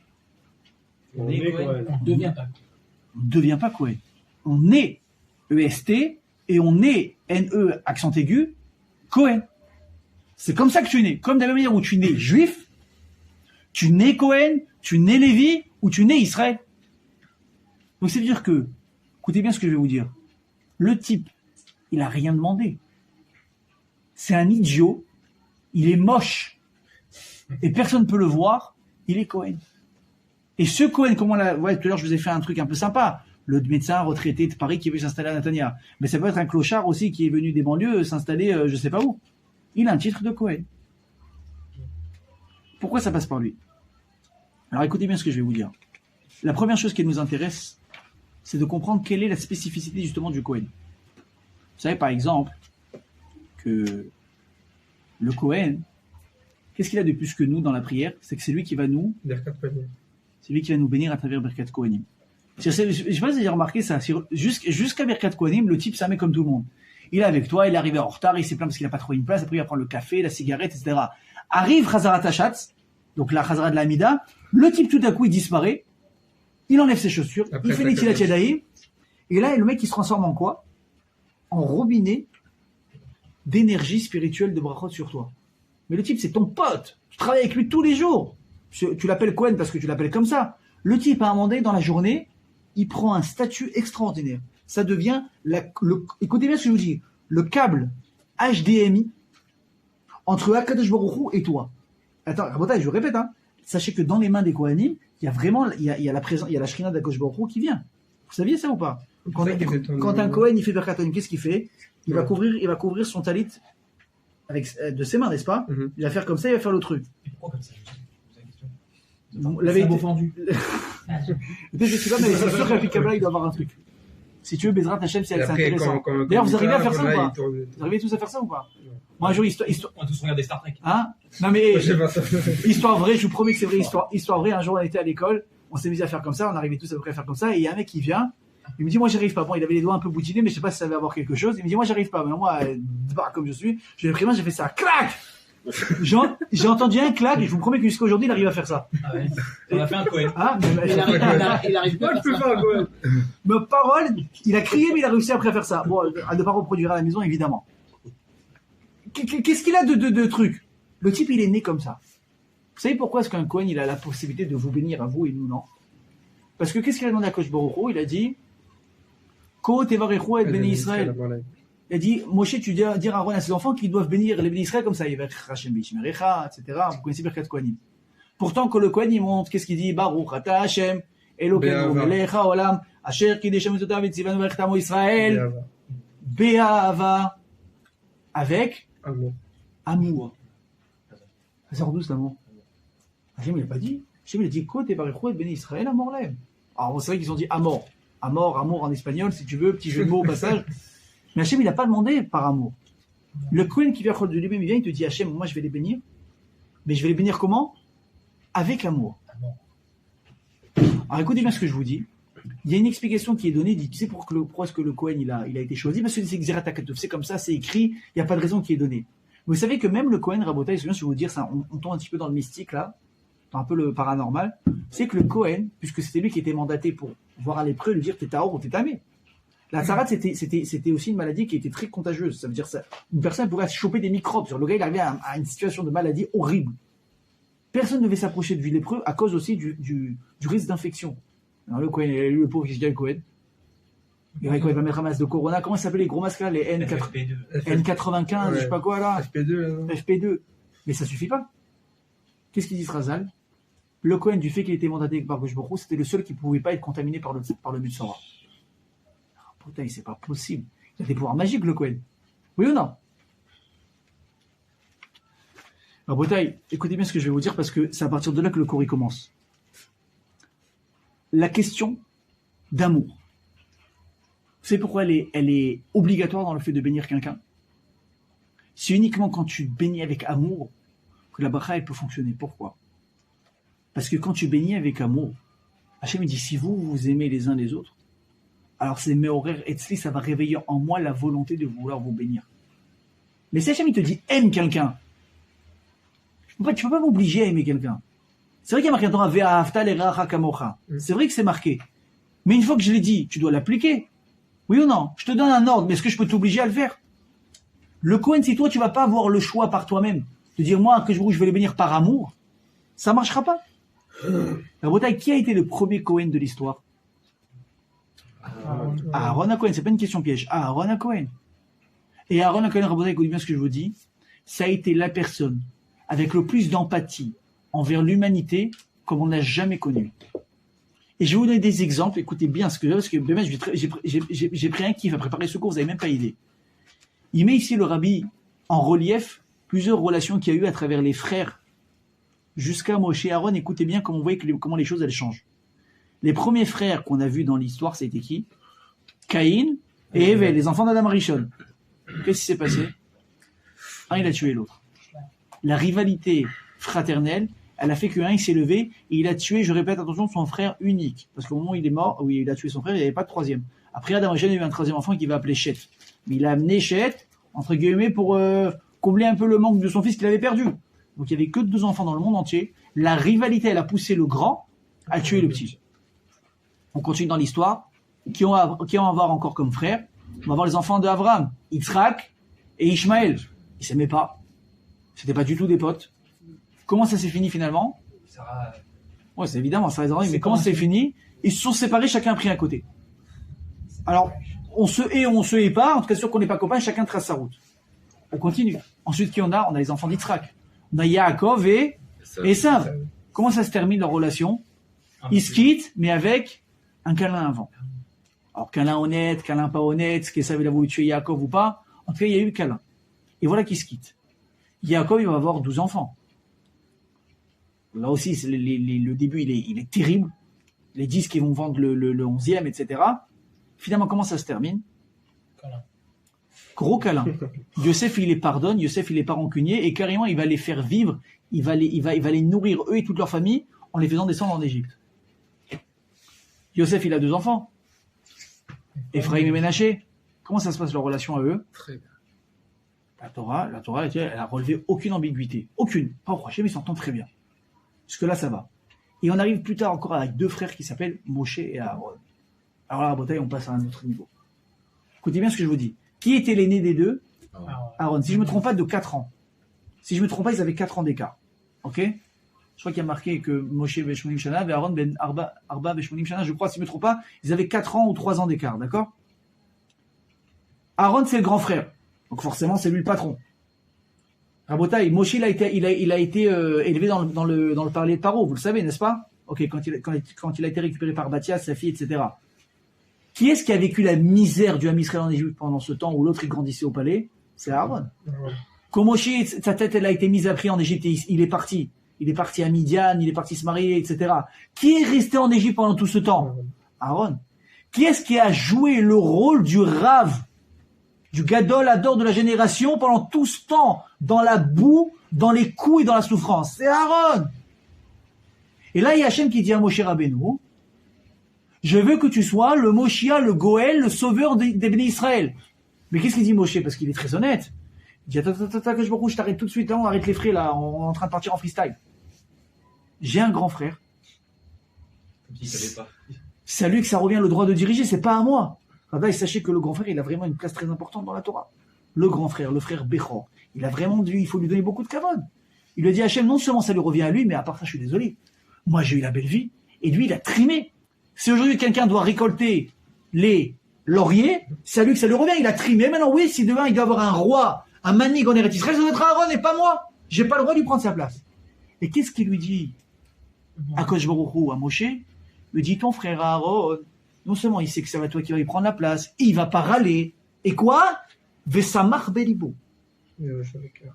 On est Cohen. On ne devient pas Cohen. On est EST et on est NE accent aigu Cohen. C'est comme ça que tu nais. Comme de la même manière où tu nais juif, tu nais Cohen, tu nais Lévi ou tu nais Israël. Donc c'est dire que, écoutez bien ce que je vais vous dire. Le type, il a rien demandé. C'est un idiot. Il est moche. Et personne ne peut le voir, il est Cohen. Et ce Cohen, comme on l'a, tout à l'heure je vous ai fait un truc un peu sympa, le médecin retraité de Paris qui veut s'installer à Netanya. Mais ça peut être un clochard aussi qui est venu des banlieues s'installer je sais pas où. Il a un titre de Cohen. Pourquoi ça passe par lui? Alors écoutez bien ce que je vais vous dire. La première chose qui nous intéresse, c'est de comprendre quelle est la spécificité justement du Cohen. Vous savez par exemple que le Cohen, qu'est-ce qu'il a de plus que nous dans la prière? C'est que c'est lui qui va nous... C'est lui qui va nous bénir à travers Birkat Kohanim. Je ne sais pas si vous avez remarqué ça. Jusqu'à Birkat Kohanim, le type, c'est un mec comme tout le monde. Il est avec toi, il est arrivé en retard, il s'est plaint parce qu'il n'a pas trouvé une place, après il va prendre le café, la cigarette, etc. Arrive Chazarat Hashatz, donc la Chazara de la Mida, le type tout à coup il disparaît, il enlève ses chaussures, Après, il fait Netilat Yadayim, et là le mec il se transforme en quoi? En robinet d'énergie spirituelle de brachot sur toi. Mais le type c'est ton pote, tu travailles avec lui tous les jours. Tu l'appelles Cohen parce que tu l'appelles comme ça. Le type à un moment donné dans la journée, il prend un statut extraordinaire. Ça devient, écoutez bien ce que je vous dis, le câble HDMI entre Akadosh Baruch Hu et toi. Attends, Rabotai, je vous répète, hein, sachez que dans les mains des Kohanim, il y a vraiment, il y a la Shrina d'Akadosh Baruch Hu qui vient. Vous saviez ça ou pas? Quand un Kohen il fait Birkat Kohanim, qu'est-ce qu'il fait? Il va couvrir son talit avec de ses mains, n'est-ce pas? Il va faire comme ça, il va faire le truc. Et pourquoi comme ça? L'avait été fendu. Peut-être je sais pas, mais c'est sûr qu'à Kabbalah, il doit avoir un truc. Si tu veux, Bezrat Hashem, c'est intéressant. D'ailleurs, vous arrivez à faire ça ou pas? Vous arrivez tous à faire ça ou pas? Moi, un jour, histoire. On a tous regardé Star Trek. Hein? Non, mais, histoire vraie, je vous promets que c'est vrai, histoire vraie. Un jour, on était à l'école, on s'est mis à faire comme ça, on arrivait tous à peu près à faire comme ça, et il y a un mec qui vient, il me dit, moi, j'arrive pas. Bon, il avait les doigts un peu boutinés, mais je sais pas si ça va avoir quelque chose. Il me dit, moi, j'arrive pas. Mais moi, comme je suis, j'ai pris main, j'ai fait ça. Clac! J'ai entendu un clac, et je vous promets que jusqu'à aujourd'hui, il arrive à faire ça. Ah ouais. On a fait un Cohen. Ah, Il arrive pas à faire ça. Ma parole, il a crié, mais il a réussi après à faire ça. Bon, à ne pas reproduire à la maison, évidemment. Qu'est-ce qu'il a de trucs? Le type, il est né comme ça. Vous savez pourquoi est-ce qu'un Kohen, il a la possibilité de vous bénir à vous et nous, non? Parce que qu'est-ce qu'il a demandé à Kosh Baruch Hu? Il a dit, Ko tevarechu et béni Israël. Il a dit, Moshe, tu dis à Aaron à ses enfants qu'ils doivent bénir les bénis Israël comme ça. Il va être Hashem Bishmerecha, etc. Vous connaissez Birkat Kohanim. Pourtant, quand le Kohen, il monte, qu'est-ce qu'il dit? Baruch ata Hashem, Elokeinu melech haolam, asher kideshem mitzvotav v'tzivanu v'arechet amo Israël, be'ahava, avec amour. Ça sort d'où cet amour? Hashem, il n'a pas dit. Hashem, il a dit, Ko tevarechu et béni Israël, amor lev. Alors, c'est vrai qu'ils ont dit amor. Amour en espagnol, si tu veux, petit jeu de mots au passage. Mais Hachem, il n'a pas demandé par amour. Le Kohen qui vient de lui-même, il vient, il te dit, Hachem, moi je vais les bénir. Mais je vais les bénir comment? Avec amour. Alors écoutez bien ce que je vous dis. Il y a une explication qui est donnée. Tu sais pourquoi est-ce que le Kohen il a été choisi? Parce que c'est Xerat HaKatov. C'est comme ça, c'est écrit. Il n'y a pas de raison qui est donnée. Vous savez que même le Kohen Rabotai, je vais vous dire ça, on tombe un petit peu dans le mystique là, dans un peu le paranormal. C'est que le Kohen, puisque c'était lui qui était mandaté pour voir un lépreux et lui dire t'es tahor ou t'es tamé. La tzarate, c'était aussi une maladie qui était très contagieuse. Ça veut dire ça, une personne pourrait choper des microbes. Le gars, il arrivait à une situation de maladie horrible. Personne ne devait s'approcher du lépreux à cause aussi du risque d'infection. Alors le Kohen, le pauvre qui se dit le Kohen, il va mettre un masque de Corona. Comment ça s'appelle les gros masques là? Les N95, je sais pas quoi là. FP2. Mais ça suffit pas. Qu'est-ce qu'il dit Razal? Le Kohen, du fait qu'il était mandaté par Kosh Baruch Hu, c'était le seul qui ne pouvait pas être contaminé par le Mutsara. Putain, c'est pas possible. Il a des pouvoirs magiques, le Kohen. Oui ou non? Alors, Bretagne, écoutez bien ce que je vais vous dire parce que c'est à partir de là que le cours commence. La question d'amour. Vous savez pourquoi elle est obligatoire dans le fait de bénir quelqu'un? C'est uniquement quand tu bénis avec amour que la bracha elle peut fonctionner. Pourquoi? Parce que quand tu bénis avec amour, Hachem dit si vous vous aimez les uns les autres, alors c'est Meorer Etzli, ça va réveiller en moi la volonté de vouloir vous bénir. Mais si Hachem il te dit aime quelqu'un, tu peux pas m'obliger à aimer quelqu'un. C'est vrai qu'il y a marqué dans Vea Hafta L'Eracha Kamocha. C'est vrai que c'est marqué. Mais une fois que je l'ai dit, tu dois l'appliquer. Oui ou non? Je te donne un ordre, mais est-ce que je peux t'obliger à le faire? Le Kohen, si toi tu vas pas avoir le choix par toi-même, de dire moi que je vais les bénir par amour, ça marchera pas. La Bretagne, qui a été le premier Kohen de l'histoire? Aaron HaKohen, c'est pas une question piège. Aaron HaKohen. Et Aaron HaKohen, Rabotai, écoutez bien ce que je vous dis, ça a été la personne avec le plus d'empathie envers l'humanité comme on n'a jamais connu. Et je vais vous donner des exemples, écoutez bien ce que parce que j'ai pris un kiff à préparer ce cours, vous n'avez même pas idée. Il met ici le rabbi en relief plusieurs relations qu'il y a eu à travers les frères jusqu'à Moshe et Aaron. Écoutez bien comment vous voyez comment les choses elles changent. Les premiers frères qu'on a vus dans l'histoire, c'était qui? Caïn et Hevel, les enfants d'Adam Rishon. Qu'est-ce qui s'est passé? Un, il a tué l'autre. La rivalité fraternelle, elle a fait qu'un, il s'est levé et il a tué, je répète, attention, son frère unique. Parce qu'au moment où il est mort, oui, il a tué son frère, il n'y avait pas de troisième. Après, Adam Rishon a eu un troisième enfant qu'il va appeler Shet. Mais il a amené Shet, entre guillemets, pour combler un peu le manque de son fils qu'il avait perdu. Donc il n'y avait que 2 enfants dans le monde entier. la rivalité, elle a poussé le grand à tuer le petit. On continue dans l'histoire. Qui on va avoir encore comme frère? On va avoir les enfants d'Abraham, Yitzhak et Ishmaël. Ils s'aimaient pas. C'était pas du tout des potes. Comment ça s'est fini finalement? Ouais, c'est évidemment, ça reste mais comment c'est fini? Ils se sont séparés, chacun a pris un côté. Alors, on se hait ou on se hait pas, en tout cas sûr qu'on n'est pas copains, chacun trace sa route. On continue. Ensuite, qui on a? On a les enfants d'Yitzhak. On a Yaakov et Esav. Comment ça se termine leur relation? Ils se quittent, mais avec un câlin avant. Alors, câlin honnête, câlin pas honnête, est-ce qu'Esav il a voulu tuer Yaakov ou pas? En tout cas, il y a eu câlin. Et voilà qu'ils se quittent. Yaakov, il va avoir 12 enfants. Là aussi, le début, il est terrible. Les 10 qui vont vendre le 11e, etc. Finalement, comment ça se termine? Câlin. Gros câlin. Yosef, il les pardonne, Yosef, il est pas rancunier, et carrément, il va les faire vivre, il va les nourrir, eux et toute leur famille, en les faisant descendre en Égypte. Yosef, il a 2 enfants. Ephraim et Ménaché. Comment ça se passe leur relation à eux? Très bien. La Torah, elle a relevé aucune ambiguïté. Aucune. Pas au prochain, mais ils s'entendent très bien. Jusque-là, ça va. Et on arrive plus tard encore avec 2 frères qui s'appellent Moshe et Aaron. Alors là, à Bretagne, on passe à un autre niveau. Écoutez bien ce que je vous dis. Qui était l'aîné des 2? Aaron. Si je ne me trompe pas, de 4 ans. Si je ne me trompe pas, ils avaient 4 ans d'écart. Ok? Je crois qu'il y a marqué que Moshe Veshmonim Shana et Aaron Ben Arba Veshmonim Shana, je crois, si je ne me trompe pas, ils avaient 4 ans ou 3 ans d'écart. D'accord? Aaron, c'est le grand frère. Donc forcément, c'est lui le patron. Rabotaï, Moshe, il a été élevé dans le parler de Paro, vous le savez, n'est-ce pas? Ok, quand il a été récupéré par Bathia, sa fille, etc. Qui est-ce qui a vécu la misère du Ham Israël en Égypte pendant ce temps où l'autre il grandissait au palais? C'est Aaron. Quand Moshe, sa tête, elle a été mise à prix en Égypte, et il est parti. Il est parti à Midian, il est parti se marier, etc. Qui est resté en Égypte pendant tout ce temps? Aaron. Qui est-ce qui a joué le rôle du Rav, du Gadol Hador de la génération pendant tout ce temps, dans la boue, dans les coups et dans la souffrance? C'est Aaron. Et là, il y a Hachem qui dit à Moshe Rabbeinu, je veux que tu sois le Moshia, le Goël, le sauveur des Béné Israël. Mais qu'est-ce qu'il dit Moshe? Parce qu'il est très honnête. Il dit, attends, que je t'arrête tout de suite, là, on arrête les frais, là, on est en train de partir en freestyle. J'ai un grand frère. Comme s'il savait pas. C'est à lui que ça revient le droit de diriger, c'est pas à moi. Là, sachez que le grand frère, il a vraiment une place très importante dans la Torah. Le grand frère, le frère Bechor, il a vraiment il faut lui donner beaucoup de kavod. Il lui a dit, Hachem, non seulement ça lui revient à lui, mais à part ça, je suis désolé. Moi, j'ai eu la belle vie, et lui, il a trimé. Si aujourd'hui, quelqu'un doit récolter les lauriers, c'est à lui que ça lui revient, il a trimé. Maintenant, oui, si demain, il doit avoir un roi, un manig en Eretz Israël, ça doit être Aaron et pas moi. J'ai pas le droit de lui prendre sa place. Et qu'est-ce qu'il lui dit à Kosh Baruch Hu, à Moshe? Il lui dit, ton frère Aaron, non seulement il sait que ça va toi qui va lui prendre la place, il va pas râler. Et quoi? Vesamach belibo.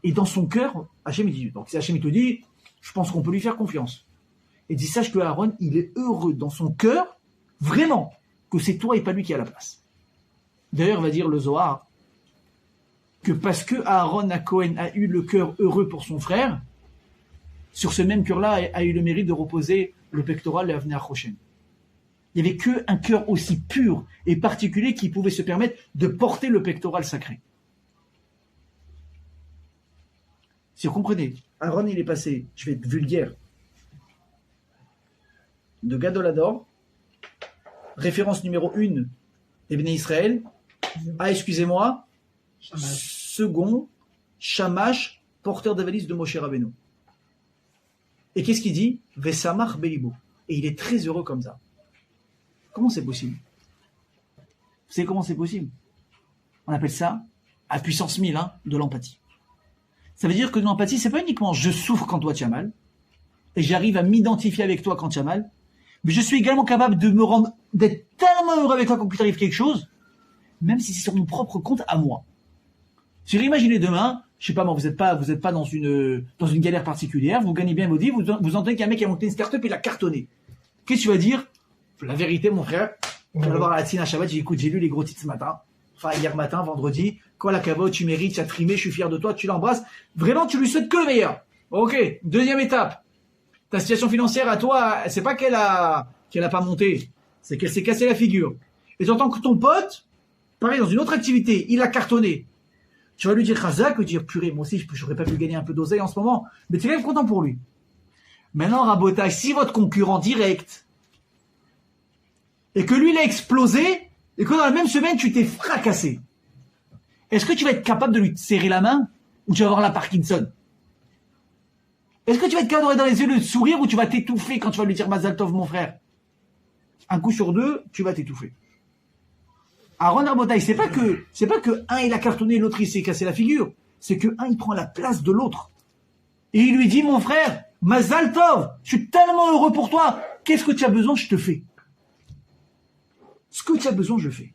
Et dans son cœur, Hachem il dit, donc si Hachem il te dit, je pense qu'on peut lui faire confiance. Et dit, sache que Aaron, il est heureux dans son cœur, vraiment, que c'est toi et pas lui qui a la place. D'ailleurs, va dire le Zohar, que parce que Aaron à Cohen a eu le cœur heureux pour son frère, sur ce même cœur-là a eu le mérite de reposer le pectoral et Avnei HaChoshen. Il n'y avait qu'un cœur aussi pur et particulier qui pouvait se permettre de porter le pectoral sacré. Si vous comprenez, Aaron il est passé, je vais être vulgaire, de Gadol Hador, référence numéro 1 des Béné Israël, à, excusez-moi, second, Shamash, porteur de valise de Moshe Rabbeinu. Et qu'est-ce qu'il dit? Vesamach belibo. Et il est très heureux comme ça. Comment c'est possible? Vous savez comment c'est possible? On appelle ça, à puissance 1000, de l'empathie. Ça veut dire que l'empathie, c'est pas uniquement je souffre quand toi tu as mal, et j'arrive à m'identifier avec toi quand tu as mal, mais je suis également capable de me rendre, d'être tellement heureux avec toi quand il t'arrive quelque chose, même si c'est sur mon propre compte à moi. Si vous imaginez demain, je sais pas moi, vous êtes pas dans une galère particulière, vous gagnez bien vos vies, vous entendez qu'il y a un mec qui a monté une start-up et il a cartonné. Qu'est-ce que tu vas dire? La vérité, mon frère, tu vas voir à la Tzina Shabbat, j'ai lu les gros titres ce matin, enfin hier matin, vendredi, quoi la cavote, tu mérites, tu as trimé, je suis fier de toi, tu l'embrasses, vraiment tu lui souhaites que le meilleur. Ok, deuxième étape, ta situation financière à toi, c'est pas qu'elle a pas monté, c'est qu'elle s'est cassée la figure. Et tu entends que ton pote, pareil, dans une autre activité, il a cartonné. Tu vas lui dire Chazak, lui dire purée, moi aussi, j'aurais pas pu gagner un peu d'oseille en ce moment, mais tu es quand même content pour lui. Maintenant, rabotage, si votre concurrent direct, et que lui, il a explosé, et que dans la même semaine, tu t'es fracassé, est-ce que tu vas être capable de lui serrer la main, ou tu vas avoir la Parkinson? Est-ce que tu vas être capable de regarder dans les yeux le sourire, ou tu vas t'étouffer quand tu vas lui dire Mazal Tov, mon frère? Un coup sur deux, tu vas t'étouffer. Aaron Rabotai, c'est pas que un il a cartonné, l'autre il s'est cassé la figure. C'est que un il prend la place de l'autre. Et il lui dit, mon frère, Mazal Tov, je suis tellement heureux pour toi. Qu'est-ce que tu as besoin, je te fais. Ce que tu as besoin, je fais.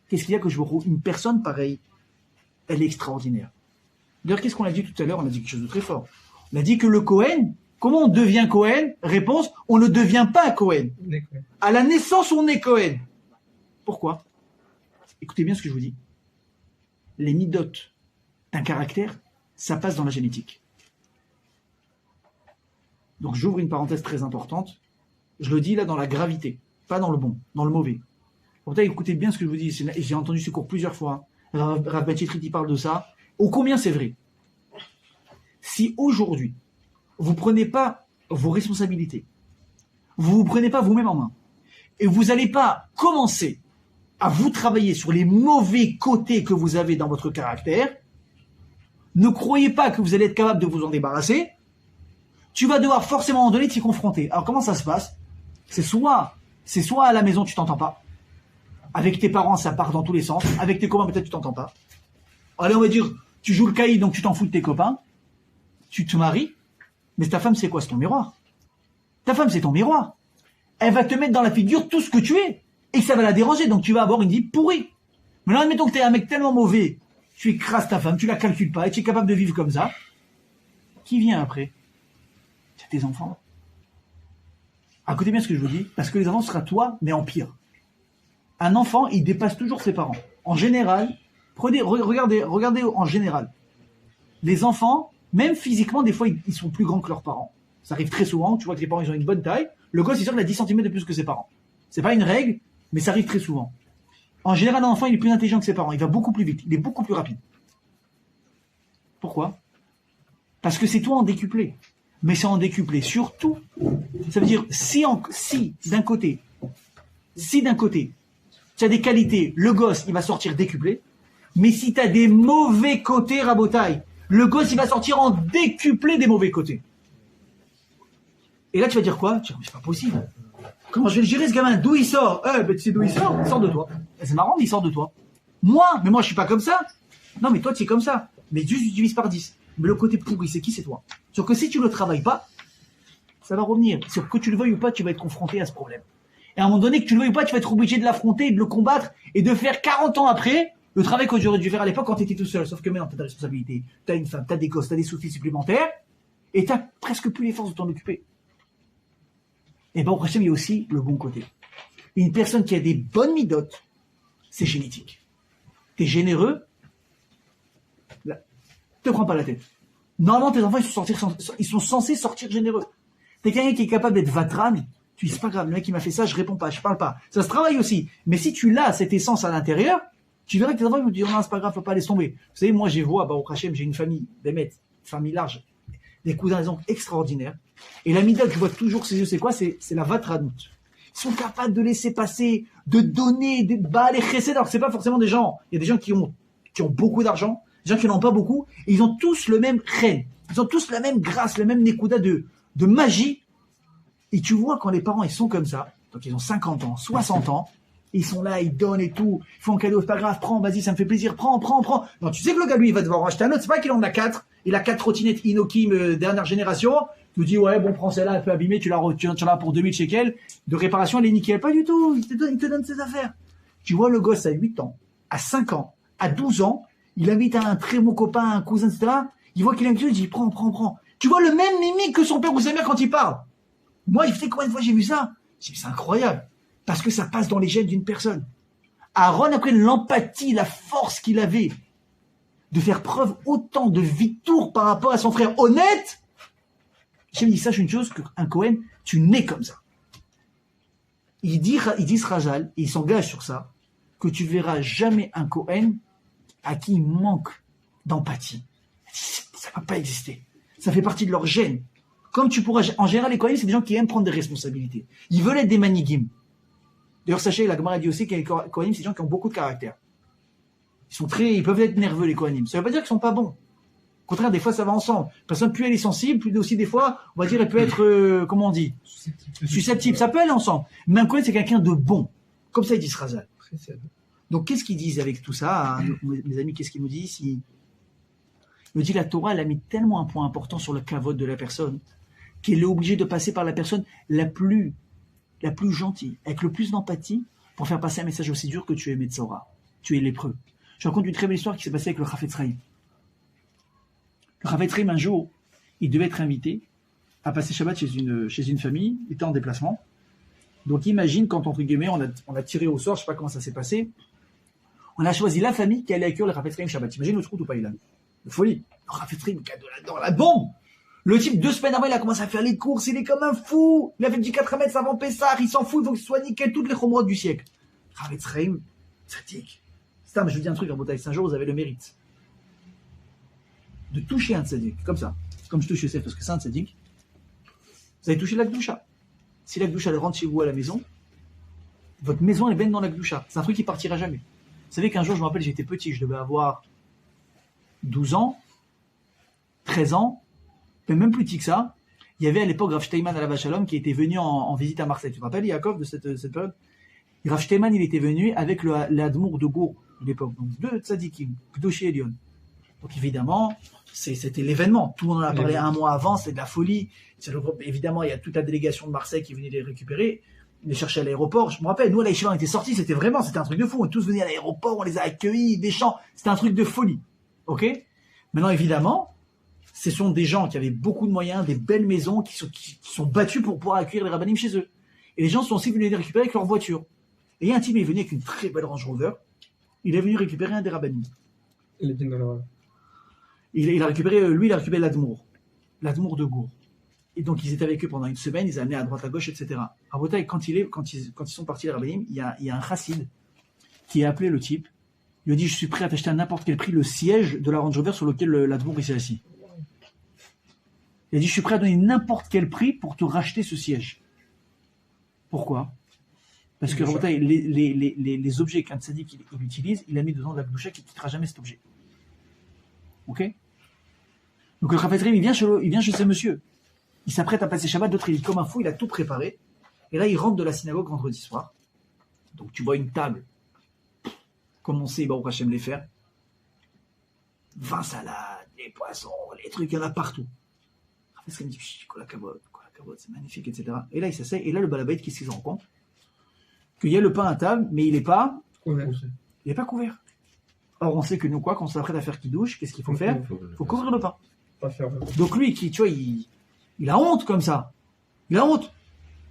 Qu'est-ce qu'il y a que je vous une personne pareille? Elle est extraordinaire. D'ailleurs, qu'est-ce qu'on a dit tout à l'heure? On a dit quelque chose de très fort. On a dit que le Cohen, comment on devient Cohen? Réponse, on ne devient pas Cohen. À la naissance, on est Cohen. Pourquoi? Écoutez bien ce que je vous dis. Les midotes d'un caractère, ça passe dans la génétique. Donc j'ouvre une parenthèse très importante. Je le dis là dans la gravité, pas dans le bon, dans le mauvais. Pourtant, écoutez bien ce que je vous dis. J'ai entendu ce cours plusieurs fois. Rav Batchetrit, il parle de ça. Ô combien c'est vrai. Si aujourd'hui, vous prenez pas vos responsabilités, vous vous prenez pas vous-même en main, et vous n'allez pas commencer à vous travailler sur les mauvais côtés que vous avez dans votre caractère, ne croyez pas que vous allez être capable de vous en débarrasser. Tu vas devoir forcément à un moment donné t'y confronter. Alors comment ça se passe? C'est soit à la maison tu t'entends pas, avec tes parents ça part dans tous les sens, avec tes copains peut-être tu t'entends pas. Allez, on va dire tu joues le caïd donc tu t'en fous de tes copains, tu te maries, mais ta femme c'est quoi? C'est ton miroir. Ta femme c'est ton miroir. Elle va te mettre dans la figure tout ce que tu es. Et ça va la déranger, donc tu vas avoir une vie pourrie. Mais là, admettons que tu es un mec tellement mauvais, tu écrases ta femme, tu la calcules pas, et tu es capable de vivre comme ça. Qui vient après? C'est tes enfants. Écoutez bien ce que je vous dis, parce que les enfants sera toi, mais en pire. Un enfant, il dépasse toujours ses parents. En général, regardez en général. Les enfants, même physiquement, des fois, ils sont plus grands que leurs parents. Ça arrive très souvent, tu vois que les parents, ils ont une bonne taille. Le gosse, il sort, il a 10 cm de plus que ses parents. C'est pas une règle, mais ça arrive très souvent. En général, un enfant, il est plus intelligent que ses parents. Il va beaucoup plus vite. Il est beaucoup plus rapide. Pourquoi? Parce que c'est toi en décuplé. Mais c'est en décuplé surtout. Ça veut dire, si d'un côté, tu as des qualités, le gosse, il va sortir décuplé. Mais si tu as des mauvais côtés, rabotaille, le gosse, il va sortir en décuplé des mauvais côtés. Et là, tu vas dire quoi? Tu vas dire, mais c'est pas possible. Comment je vais le gérer ce gamin? D'où il sort? Tu sais d'où il sort? Il sort de toi. C'est marrant, mais il sort de toi. Moi je suis pas comme ça. Non, mais toi, tu es comme ça. Mais juste, tu divises par 10. Mais le côté pourri, c'est qui? C'est toi. Sauf que si tu le travailles pas, ça va revenir. Sauf que tu le veuilles ou pas, tu vas être confronté à ce problème. Et à un moment donné, que tu le veuilles ou pas, tu vas être obligé de l'affronter, de le combattre et de faire 40 ans après le travail que j'aurais dû faire à l'époque quand tu étais tout seul. Sauf que maintenant, tu as ta responsabilité. Tu as une femme, tu as des gosses, tu as des soucis supplémentaires et tu n'as presque plus les forces de t'en occuper. Et au prochain, il y a aussi le bon côté. Une personne qui a des bonnes midotes, c'est génétique. T'es généreux, là, te prends pas la tête. Normalement, tes enfants, ils sont censés sortir généreux. T'es quelqu'un qui est capable d'être vatran, tu dis, c'est pas grave, le mec qui m'a fait ça, je réponds pas, je parle pas. Ça se travaille aussi. Mais si tu l'as, cette essence à l'intérieur, tu verras que tes enfants, ils vont te dire, non, c'est pas grave, faut pas laisser tomber. Vous savez, moi, j'ai vois, au Hachem, j'ai une famille, une famille large, des cousins, des oncles extraordinaires. Et la mida que je vois toujours ces yeux, c'est quoi? C'est la vatranout. Ils sont capables de laisser passer, de donner, de les chesed, alors que c'est pas forcément des gens. Il y a des gens qui ont beaucoup d'argent, des gens qui n'en ont pas beaucoup, et ils ont tous le même chen. Ils ont tous la même grâce, le même nekuda de magie. Et tu vois quand les parents, ils sont comme ça, donc ils ont 50 ans, 60 ans, ils sont là, ils donnent et tout, ils font un cadeau, c'est pas grave, prends, vas-y, ça me fait plaisir, prends. Non, tu sais que le gars, lui, il va devoir en acheter un autre, c'est pas qu'il en a 4, il a 4 trottinettes Inokim dernière génération, tu te dis, ouais, bon, prends celle-là, un peu abîmée, tu l'as pour 2000 shekels, de réparation, elle est nickel. Pas du tout, il te donne ses affaires. Tu vois le gosse à 8 ans, à 5 ans, à 12 ans, il invite un très bon copain, un cousin, etc. Il voit qu'il a un petit, il dit, prends. Tu vois le même mimique que son père ou sa mère quand il parle. Moi, il fait combien de fois j'ai vu ça? C'est incroyable. Parce que ça passe dans les gènes d'une personne. Aaron, après l'empathie, la force qu'il avait de faire preuve autant de vitour par rapport à son frère honnête, je me dis, sache une chose, qu'un Cohen, tu nais comme ça. Il dit Rajal, et il s'engage sur ça, que tu verras jamais un Cohen à qui il manque d'empathie. Ça ne va pas exister. Ça fait partie de leur gène. Comme tu pourras, en général, les Kohanim, c'est des gens qui aiment prendre des responsabilités. Ils veulent être des manigim. D'ailleurs, sachez, la Gemara dit aussi que les Kohanim, c'est des gens qui ont beaucoup de caractère. Ils peuvent être nerveux, les Kohanim. Ça veut pas dire qu'ils sont pas bons. Au contraire, des fois, ça va ensemble. Personne, plus elle est sensible, plus aussi, des fois, on va dire, elle peut être, comment on dit? Susceptible. Ça peut aller ensemble. Mais un Kohen, c'est quelqu'un de bon. Comme ça, il dit Srazal. Donc, qu'est-ce qu'ils disent avec tout ça, mes amis, qu'est-ce qu'ils nous disent? Il nous dit, la Torah, elle a mis tellement un point important sur le kavod de la personne, qu'elle est obligée de passer par la personne la plus gentille, avec le plus d'empathie, pour faire passer un message aussi dur que tu es Metzora, tu es lépreux. Je raconte une très belle histoire qui s'est passée avec le Chafetz Chaim. Le Chafetz Chaim, un jour, il devait être invité à passer Shabbat chez une famille, il était en déplacement. Donc imagine quand, entre guillemets, on a tiré au sort, je ne sais pas comment ça s'est passé, on a choisi la famille qui allait accueillir le Chafetz Chaim Shabbat. Imagine le trou ou pas, Ilan? De folie. Le Chafetz Chaim, dans la bombe. Le type, 2 semaines avant, il a commencé à faire les courses, il est comme un fou. Il a fait du 4 mètres avant Pessah, il s'en fout, il faut que ce soit nickel, toutes les chomrotes du siècle. Chafetz Chaim, tzaddik. C'est mais je vous dis un truc, en Bretagne, un jour, vous avez le mérite de toucher un tzaddik, comme ça. Comme je touche Youssef, parce que c'est un tzaddik. Vous avez touché la Gdoucha. Si la Gdoucha, elle rentre chez vous à la maison, votre maison est baigne dans la Gdoucha. C'est un truc qui partira jamais. Vous savez qu'un jour, je me rappelle, j'étais petit, je devais avoir 12 ans, 13 ans, même plus petit que ça. Il y avait à l'époque Rav Steinman à la Vachalom qui était venu en visite à Marseille. Tu te rappelles, Yaakov, de cette période? Rav Steinman, il était venu avec l'Admour de Gour de l'époque. Donc, 2 tzadikim, Gdoshi et Lyon. Donc, évidemment, c'était l'événement. Tout le monde en a parlé un mois avant, c'était de la folie. Évidemment, il y a toute la délégation de Marseille qui venait les récupérer, les chercher à l'aéroport. Je me rappelle, nous, à la on était sortis, c'était un truc de fou. On est tous venus à l'aéroport, on les a accueillis, des chants. C'était un truc de folie. Ok? Maintenant, évidemment, ce sont des gens qui avaient beaucoup de moyens, des belles maisons, qui sont battus pour pouvoir accueillir les rabbinim chez eux. Et les gens sont aussi venus les récupérer avec leur voiture. Et il y a un type qui est venu avec une très belle Range Rover. Il est venu récupérer un des rabbinim. Il a récupéré l'Admour de Gour. Et donc, ils étaient avec eux pendant une semaine, ils amenaient à droite, à gauche, etc. À Bretagne, quand ils sont partis, les rabbinim, il y a un chassid qui a appelé le type. Il lui a dit, je suis prêt à t'acheter à n'importe quel prix le siège de la Range Rover sur lequel l'Admour s'est assis. Il a dit, je suis prêt à donner n'importe quel prix pour te racheter ce siège. Pourquoi? Parce que les objets qu'un tzaddik il utilise, il a mis dedans de la Gdoucha qui ne quittera jamais cet objet. Ok? Donc le Chafetz Chaim, il vient chez ce monsieur. Il s'apprête à passer Shabbat, d'autres il est comme un fou, il a tout préparé. Et là, il rentre de la synagogue vendredi soir. Donc tu vois une table, comme on sait, Baruch Hashem les faire. 20 salades, les poissons, les trucs, il y en a partout. Chafetz Chaim dit, quoi la cavote, c'est magnifique, etc. Et là, il s'assied, et là, le balabait, qu'est-ce qu'il se rend compte? Qu'il y a le pain à table, mais il n'est pas couvert. Il n'est pas couvert. Or, on sait que nous, quand on s'apprête à faire kidouche, qu'est-ce qu'il faut faire? Il faut couvrir le pain. Donc lui, tu vois, il a honte comme ça. Il a honte.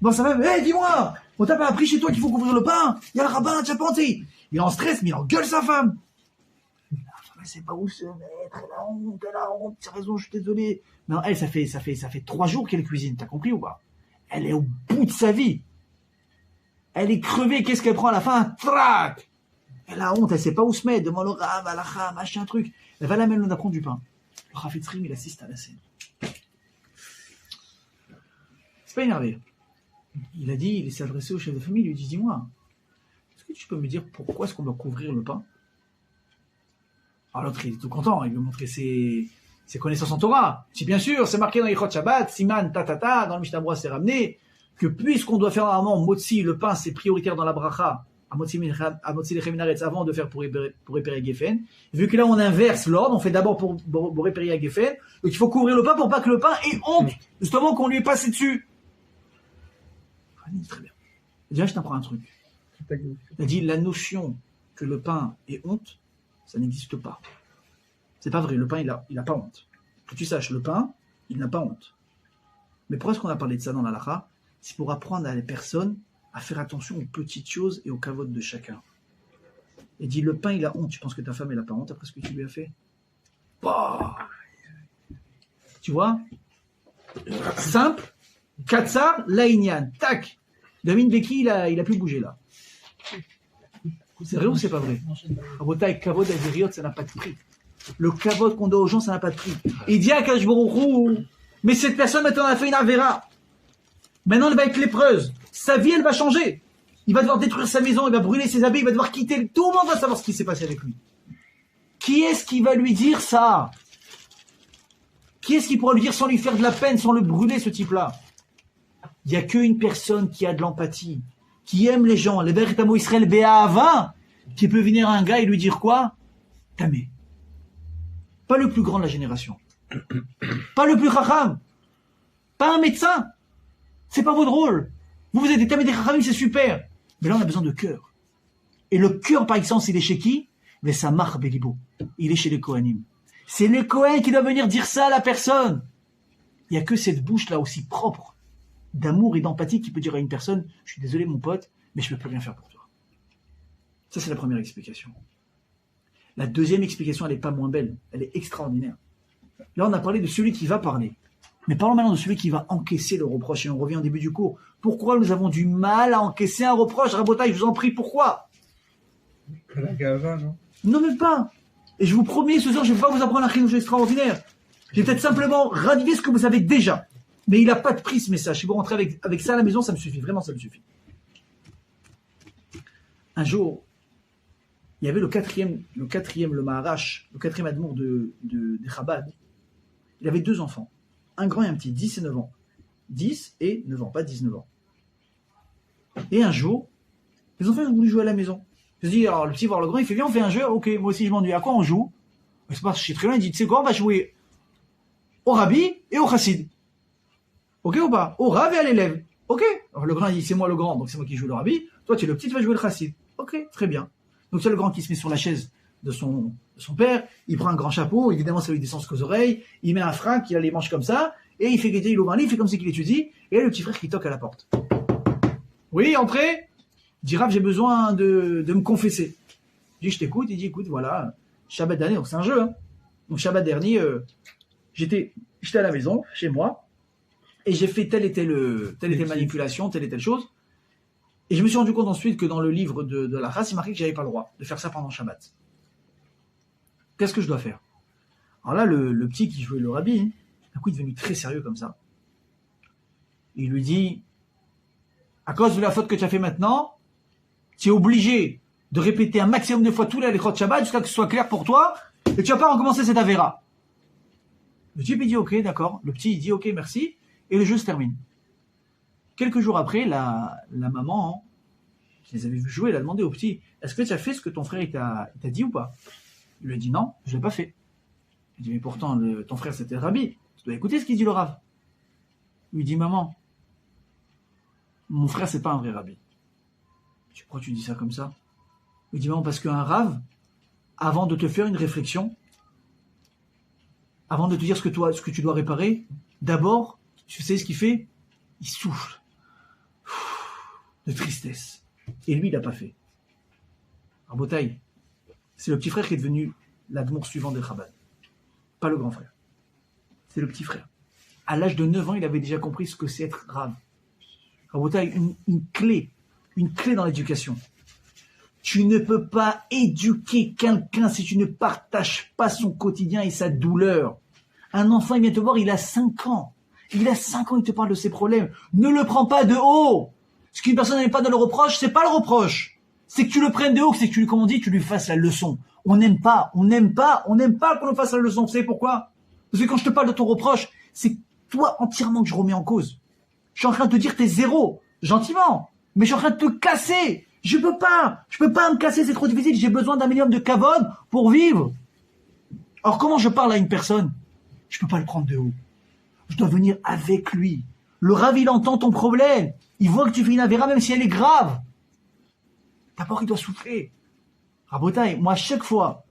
Bon, ça va, dis-moi, on t'a pas appris chez toi qu'il faut couvrir le pain? Il y a le rabbin, tu as pensé. Il est en stress, mais il engueule sa femme. La femme, elle sait pas où se mettre, elle a honte, tu as raison, je suis désolé. Non, elle, ça fait 3 jours qu'elle cuisine, t'as compris ou pas? Elle est au bout de sa vie. Elle est crevée, qu'est-ce qu'elle prend à la fin? Trac! Elle a honte, elle sait pas où se mettre, devant le ram, alacha, machin truc. Elle va la même on apprend du pain. Le Chafetz Chaim, il assiste à la scène. C'est pas énervé. Il s'est adressé au chef de famille, il lui dit, dis-moi, est-ce que tu peux me dire pourquoi est-ce qu'on doit couvrir le pain? Alors l'autre, il est tout content, il veut montrer ses connaissances en Torah. Si bien sûr, c'est marqué dans Yichot Shabbat, Siman, dans le Mishnah Berurah, c'est ramené, que puisqu'on doit faire normalement Motzi, le pain, c'est prioritaire dans la bracha, à Motzi Lechem Minaretz, avant de faire pour Boré Geffen. Vu que là, on inverse l'ordre, on fait d'abord pour Boré Geffen, donc il faut couvrir le pain pour pas que le pain ait honte, justement qu'on lui ait passé dessus. Très bien. Déjà, je t'apprends un truc. Il a dit, la notion que le pain ait honte, ça n'existe pas. C'est pas vrai, le pain, il a pas honte. Que tu saches, le pain, il n'a pas honte. Mais pourquoi est-ce qu'on a parlé de ça dans la halakha? C'est pour apprendre à les personnes à faire attention aux petites choses et aux cavotes de chacun. Et dit, le pain, il a honte. Tu penses que ta femme, elle n'a pas honte après ce que tu lui as fait? Bah, tu vois? Simple. Katsar, Laïnian. Tac. David Beki, il a pu bouger là. C'est vrai ou c'est pas vrai? Rabotai, kavod aziriot, ça n'a pas de prix. Le kavod qu'on doit aux gens, ça n'a pas de prix. Et il dit à Kadosh Baruch Hu, Mais cette personne, maintenant, elle a fait une avéra. Maintenant, elle va être lépreuse. Sa vie, elle va changer. Il va devoir détruire sa maison, il va brûler ses habits, il va devoir quitter. Tout le monde va savoir ce qui s'est passé avec lui. Qui est-ce qui va lui dire ça? Qui est-ce qui pourra lui dire sans lui faire de la peine, sans le brûler, ce type-là? Il n'y a qu'une personne qui a de l'empathie, qui aime les gens, les véritables Israël Bé'ava, qui peut venir à un gars et lui dire quoi? Tamé. Pas le plus grand de la génération. Pas le plus chacham. Pas un médecin. C'est pas votre rôle. Vous êtes des tamés des chachamim, c'est super. Mais là, on a besoin de cœur. Et le cœur, par exemple, il est chez qui? Mais ça marche, Bélibo. Il est chez les Kohanim. C'est les Kohen qui doivent venir dire ça à la personne. Il n'y a que cette bouche-là aussi propre, d'amour et d'empathie qui peut dire à une personne, je suis désolé mon pote, mais je ne peux plus rien faire pour toi. Ça, c'est la première explication. La deuxième explication, elle n'est pas moins belle. Elle est extraordinaire. Là, on a parlé de celui qui va parler. Mais parlons maintenant de celui qui va encaisser le reproche. Et on revient au début du cours. Pourquoi nous avons du mal à encaisser un reproche? Rabotaï, je vous en prie, pourquoi? La gava, non? Non, même pas. Et je vous promets, ce soir, je ne vais pas vous apprendre un chinois extraordinaire. Je vais peut-être simplement raviver ce que vous savez déjà. Mais il n'a pas de prix, ce message. Si vous rentrez avec ça à la maison, ça me suffit. Vraiment, ça me suffit. Un jour, il y avait le quatrième, le Maharash, le quatrième admour de Chabad. Il avait 2 enfants. Un grand et un petit, 10 et 9 ans. 10 et 9 ans, pas 19 ans. Et un jour, les enfants ont voulu jouer à la maison. Je me dis, alors le petit voir le grand, il fait, viens, on fait un jeu. Ok, moi aussi je m'ennuie. À quoi on joue? Il se passe chez très loin, il dit, tu sais quoi, on va jouer au Rabbi et au Chassid. Ok ou pas? Au Rav et à l'élève. Ok. Alors, le grand, il dit, c'est moi le grand, donc c'est moi qui joue le Rabbi. Toi, tu es le petit, tu vas jouer le Chassid. Ok, très bien. Donc c'est le grand qui se met sur la chaise de son père, il prend un grand chapeau, évidemment ça lui descend jusqu'aux oreilles, il met un frac, il a les manches comme ça, et il fait guetter, il ouvre un livre, il fait comme si qu'il étudie, et là le petit frère qui toque à la porte. Oui, entrez. Il dit, Rav, j'ai besoin de me confesser. Je dis, je t'écoute. Il dit, écoute, voilà, Shabbat dernier, donc c'est un jeu, hein. Donc Shabbat dernier, j'étais à la maison, chez moi, et j'ai fait telle et telle manipulation, telle et telle chose, et je me suis rendu compte ensuite que dans le livre de la race, il marquait que j'avais pas le droit de faire ça pendant Shabbat. Qu'est-ce que je dois faire? Alors là, le petit qui jouait le Rabbi, d'un coup, il est devenu très sérieux comme ça. Il lui dit, à cause de la faute que tu as fait maintenant, tu es obligé de répéter un maximum de fois tous les halachot de Shabbat jusqu'à ce que ce soit clair pour toi, et tu vas pas recommencer cette avéra. Le type, il dit, ok, d'accord. Le petit, il dit, ok, merci, et le jeu se termine. Quelques jours après, la maman, qui les avait vus jouer, elle a demandé au petit, est-ce que tu as fait ce que ton frère il t'a dit ou pas? Il lui a dit non, je ne l'ai pas fait. Il dit, mais pourtant, ton frère c'était le Rabbi. Tu dois écouter ce qu'il dit le Rav. Il lui dit, maman, mon frère c'est pas un vrai Rabbi. Pourquoi tu dis ça comme ça? Il dit, maman, parce qu'un Rav, avant de te faire une réflexion, avant de te dire ce que tu dois réparer, d'abord, tu sais ce qu'il fait? Il souffle de tristesse. Et lui, il n'a pas fait. Rabotaï, c'est le petit frère qui est devenu l'admour suivant de Chabad. Pas le grand frère. C'est le petit frère. À l'âge de 9 ans, il avait déjà compris ce que c'est être Rav. Rabotaï, une clé dans l'éducation. Tu ne peux pas éduquer quelqu'un si tu ne partages pas son quotidien et sa douleur. Un enfant, il vient te voir, il a 5 ans. Il a 5 ans, il te parle de ses problèmes. Ne le prends pas de haut. Ce qu'une personne n'aime pas dans le reproche, c'est pas le reproche. C'est que tu le prennes de haut, c'est que tu lui, comme on dit, tu lui fasses la leçon. On n'aime pas qu'on nous fasse la leçon. Vous savez pourquoi? Parce que quand je te parle de ton reproche, c'est toi entièrement que je remets en cause. Je suis en train de te dire t'es zéro, gentiment. Mais je suis en train de te casser. Je peux pas me casser, c'est trop difficile. J'ai besoin d'un minimum de kavod pour vivre. Alors comment je parle à une personne? Je peux pas le prendre de haut. Je dois venir avec lui. Le Rav, il entend ton problème. Il voit que tu fais une avéra, même si elle est grave. D'abord, il doit souffler. Rabotaï, moi, à chaque fois,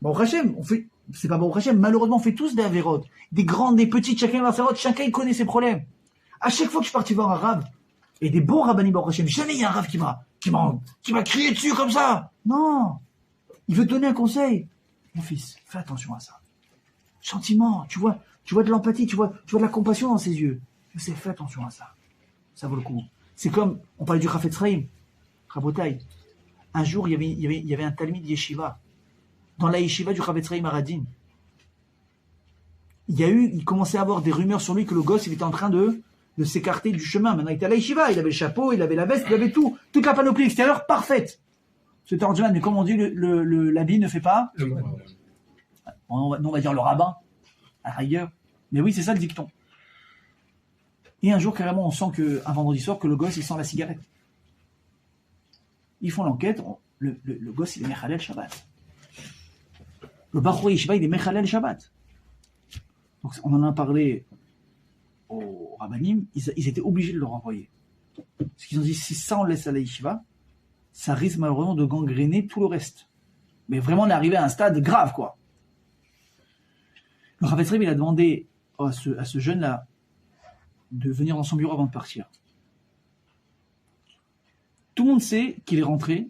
Baruch Hashem, c'est pas Baruch Hashem, malheureusement, on fait tous des avérotes. Des grandes, des petites, chacun va faire chacun, il connaît ses problèmes. À chaque fois que je suis parti voir un Rav, et des bons rabbanim Baruch Hashem, jamais il y a un Rav qui m'a crié dessus comme ça. Non. Il veut te donner un conseil. Mon fils, fais attention à ça. Gentiment, tu vois de l'empathie, tu vois de la compassion dans ses yeux. Je sais, fais attention à ça. Ça vaut le coup. C'est comme, on parlait du Chafetz Chaim, Rabotaï. Un jour, il y avait un talmid yeshiva. Dans la yeshiva du Chafetz Chaim à Radin. il commençait à avoir des rumeurs sur lui que le gosse, il était en train de s'écarter du chemin. Maintenant, il était à la yeshiva, il avait le chapeau, il avait la veste, il avait tout. Toute la panoplie extérieure parfaite. Ce Torjuman, mais comme on dit, l'habit ne fait pas. On va dire le rabbin, à la rigueur. Mais oui, c'est ça le dicton. Et un jour, carrément, on sent un vendredi soir, que le gosse, il sent la cigarette. Ils font l'enquête, le gosse, il est Mechalel Shabbat. Le Bachor Yeshiva, il est Mechalel Shabbat. Donc, on en a parlé aux rabbinim, ils étaient obligés de le renvoyer. Parce qu'ils ont dit, si ça on laisse à la Yeshiva, ça risque malheureusement de gangréner tout le reste. Mais vraiment, on est arrivé à un stade grave, quoi. Le Rav Etzraim, il a demandé à ce jeune-là de venir dans son bureau avant de partir. Tout le monde sait qu'il est rentré,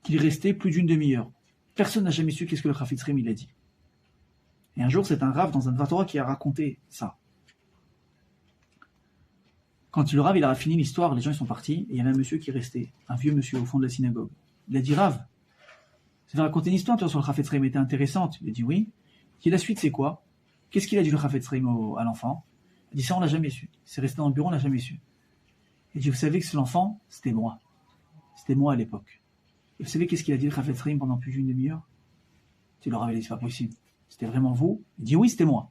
qu'il est resté plus d'une demi-heure. Personne n'a jamais su qu'est-ce que le Rav Etzraim il a dit. Et un jour, c'est un Rav dans un Dvar Torah qui a raconté ça. Quand le Rav il a fini l'histoire, les gens ils sont partis, et il y avait un monsieur qui restait, un vieux monsieur au fond de la synagogue. Il a dit, Rav, tu vas raconter une histoire toi, sur le Rav Etzraim, était intéressante. Il a dit oui. Et la suite c'est quoi? Qu'est-ce qu'il a dit le Rav Etzraim à l'enfant? Il a dit ça on l'a jamais su. C'est resté dans le bureau, on l'a jamais su. Il a dit, vous savez que c'est l'enfant, c'était moi. C'était moi à l'époque. Et vous savez qu'est-ce qu'il a dit le Rav Etzraim pendant plus d'une demi-heure? Tu leur avais dit, c'est pas possible. C'était vraiment vous? Il dit oui, c'était moi.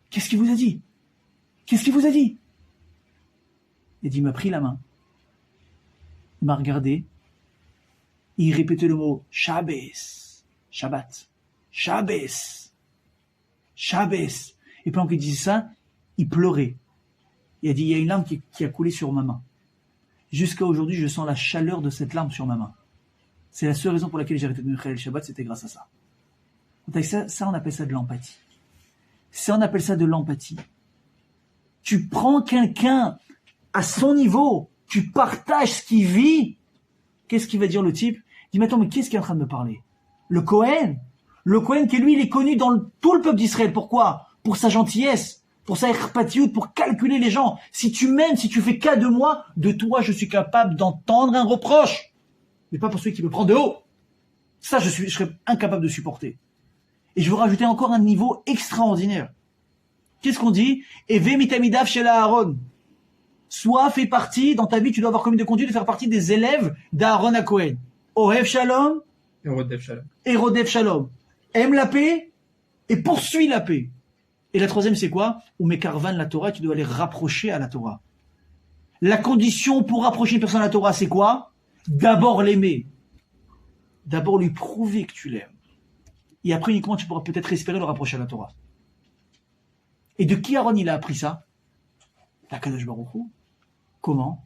Qu'est-ce qu'il vous a dit? Qu'est-ce qu'il vous a dit? Il dit, il m'a pris la main. Il m'a regardé. Il répétait le mot Shabbos, Shabbat, Shabbos, Shabbos. Et pendant qu'il disait ça, il pleurait. Il a dit, il y a une larme qui a coulé sur ma main. Jusqu'à aujourd'hui, je sens la chaleur de cette larme sur ma main. C'est la seule raison pour laquelle j'ai arrêté de Mechalel Shabbat, c'était grâce à ça. Ça, on appelle ça de l'empathie. Ça, on appelle ça de l'empathie. Tu prends quelqu'un à son niveau, tu partages ce qu'il vit. Qu'est-ce qu'il va dire le type? Il dit, mais attends, mais qu'est-ce qui est en train de me parler? Le Cohen qui lui, il est connu dans tout le peuple d'Israël. Pourquoi? Pour sa gentillesse, pour sa erpatiout, pour calculer les gens. Si tu m'aimes, si tu fais cas de moi, de toi, je suis capable d'entendre un reproche. Mais pas pour celui qui me prend de haut. Ça, je serais incapable de supporter. Et je veux rajouter encore un niveau extraordinaire. Qu'est-ce qu'on dit? Eve mitamidav shel Aaron. Soit fait partie, dans ta vie, tu dois avoir comme de conduite de faire partie des élèves d'Aaron à Cohen. Ohev Shalom. Et Rodef Shalom. Et Rodef Shalom. Aime la paix et poursuit la paix. Et la troisième, c'est quoi? Ou Mekarvan la Torah, tu dois les rapprocher à la Torah. La condition pour rapprocher une personne à la Torah, c'est quoi? D'abord l'aimer. D'abord lui prouver que tu l'aimes. Et après, uniquement, tu pourras peut-être espérer le rapprocher à la Torah. Et de qui Aaron il a appris ça? D'Akadosh Baruch Hu. Comment?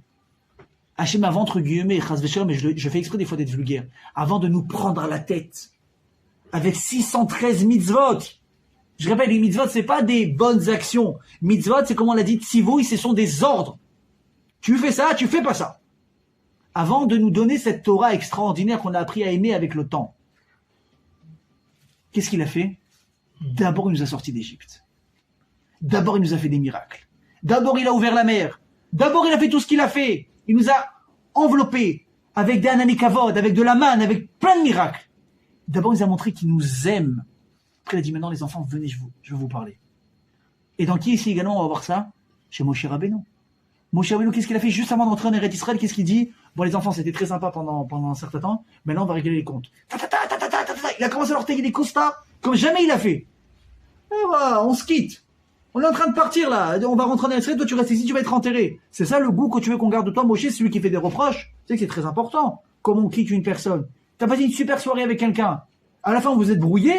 Hachem avant, entre guillemets, mais je fais exprès des fois d'être vulgaire, avant de nous prendre à la tête, avec 613 mitzvot. Je répète, les mitzvot, c'est pas des bonnes actions. Mitzvot, c'est comme on l'a dit, tzivouï, ce sont des ordres. Tu fais ça, tu fais pas ça. Avant de nous donner cette Torah extraordinaire qu'on a appris à aimer avec le temps. Qu'est-ce qu'il a fait? D'abord, il nous a sortis d'Égypte. D'abord, il nous a fait des miracles. D'abord, il a ouvert la mer. D'abord, il a fait tout ce qu'il a fait. Il nous a enveloppés avec des ananikavod, avec de la manne, avec plein de miracles. D'abord, il nous a montré qu'il nous aime. Après, il a dit, maintenant, les enfants, venez, je vais vous parler. Et dans qui ici également, on va voir ça? Chez Moshe Rabbeinu. Moshe Rabbeinu, qu'est-ce qu'il a fait juste avant d'entrer en Eretz Israël? Qu'est-ce qu'il dit? Bon, les enfants, c'était très sympa pendant un certain temps. Maintenant, on va régler les comptes. Il a commencé à leur tailler des costards, comme jamais il a fait. Et voilà, on se quitte. On est en train de partir, là. On va rentrer en Eretz Israël, toi, tu restes ici, tu vas être enterré. C'est ça le goût que tu veux qu'on garde de toi, Moshe, celui qui fait des reproches. Tu sais que c'est très important. Comment on quitte une personne? T'as passé une super soirée avec quelqu'un. À la fin, vous êtes brouillé.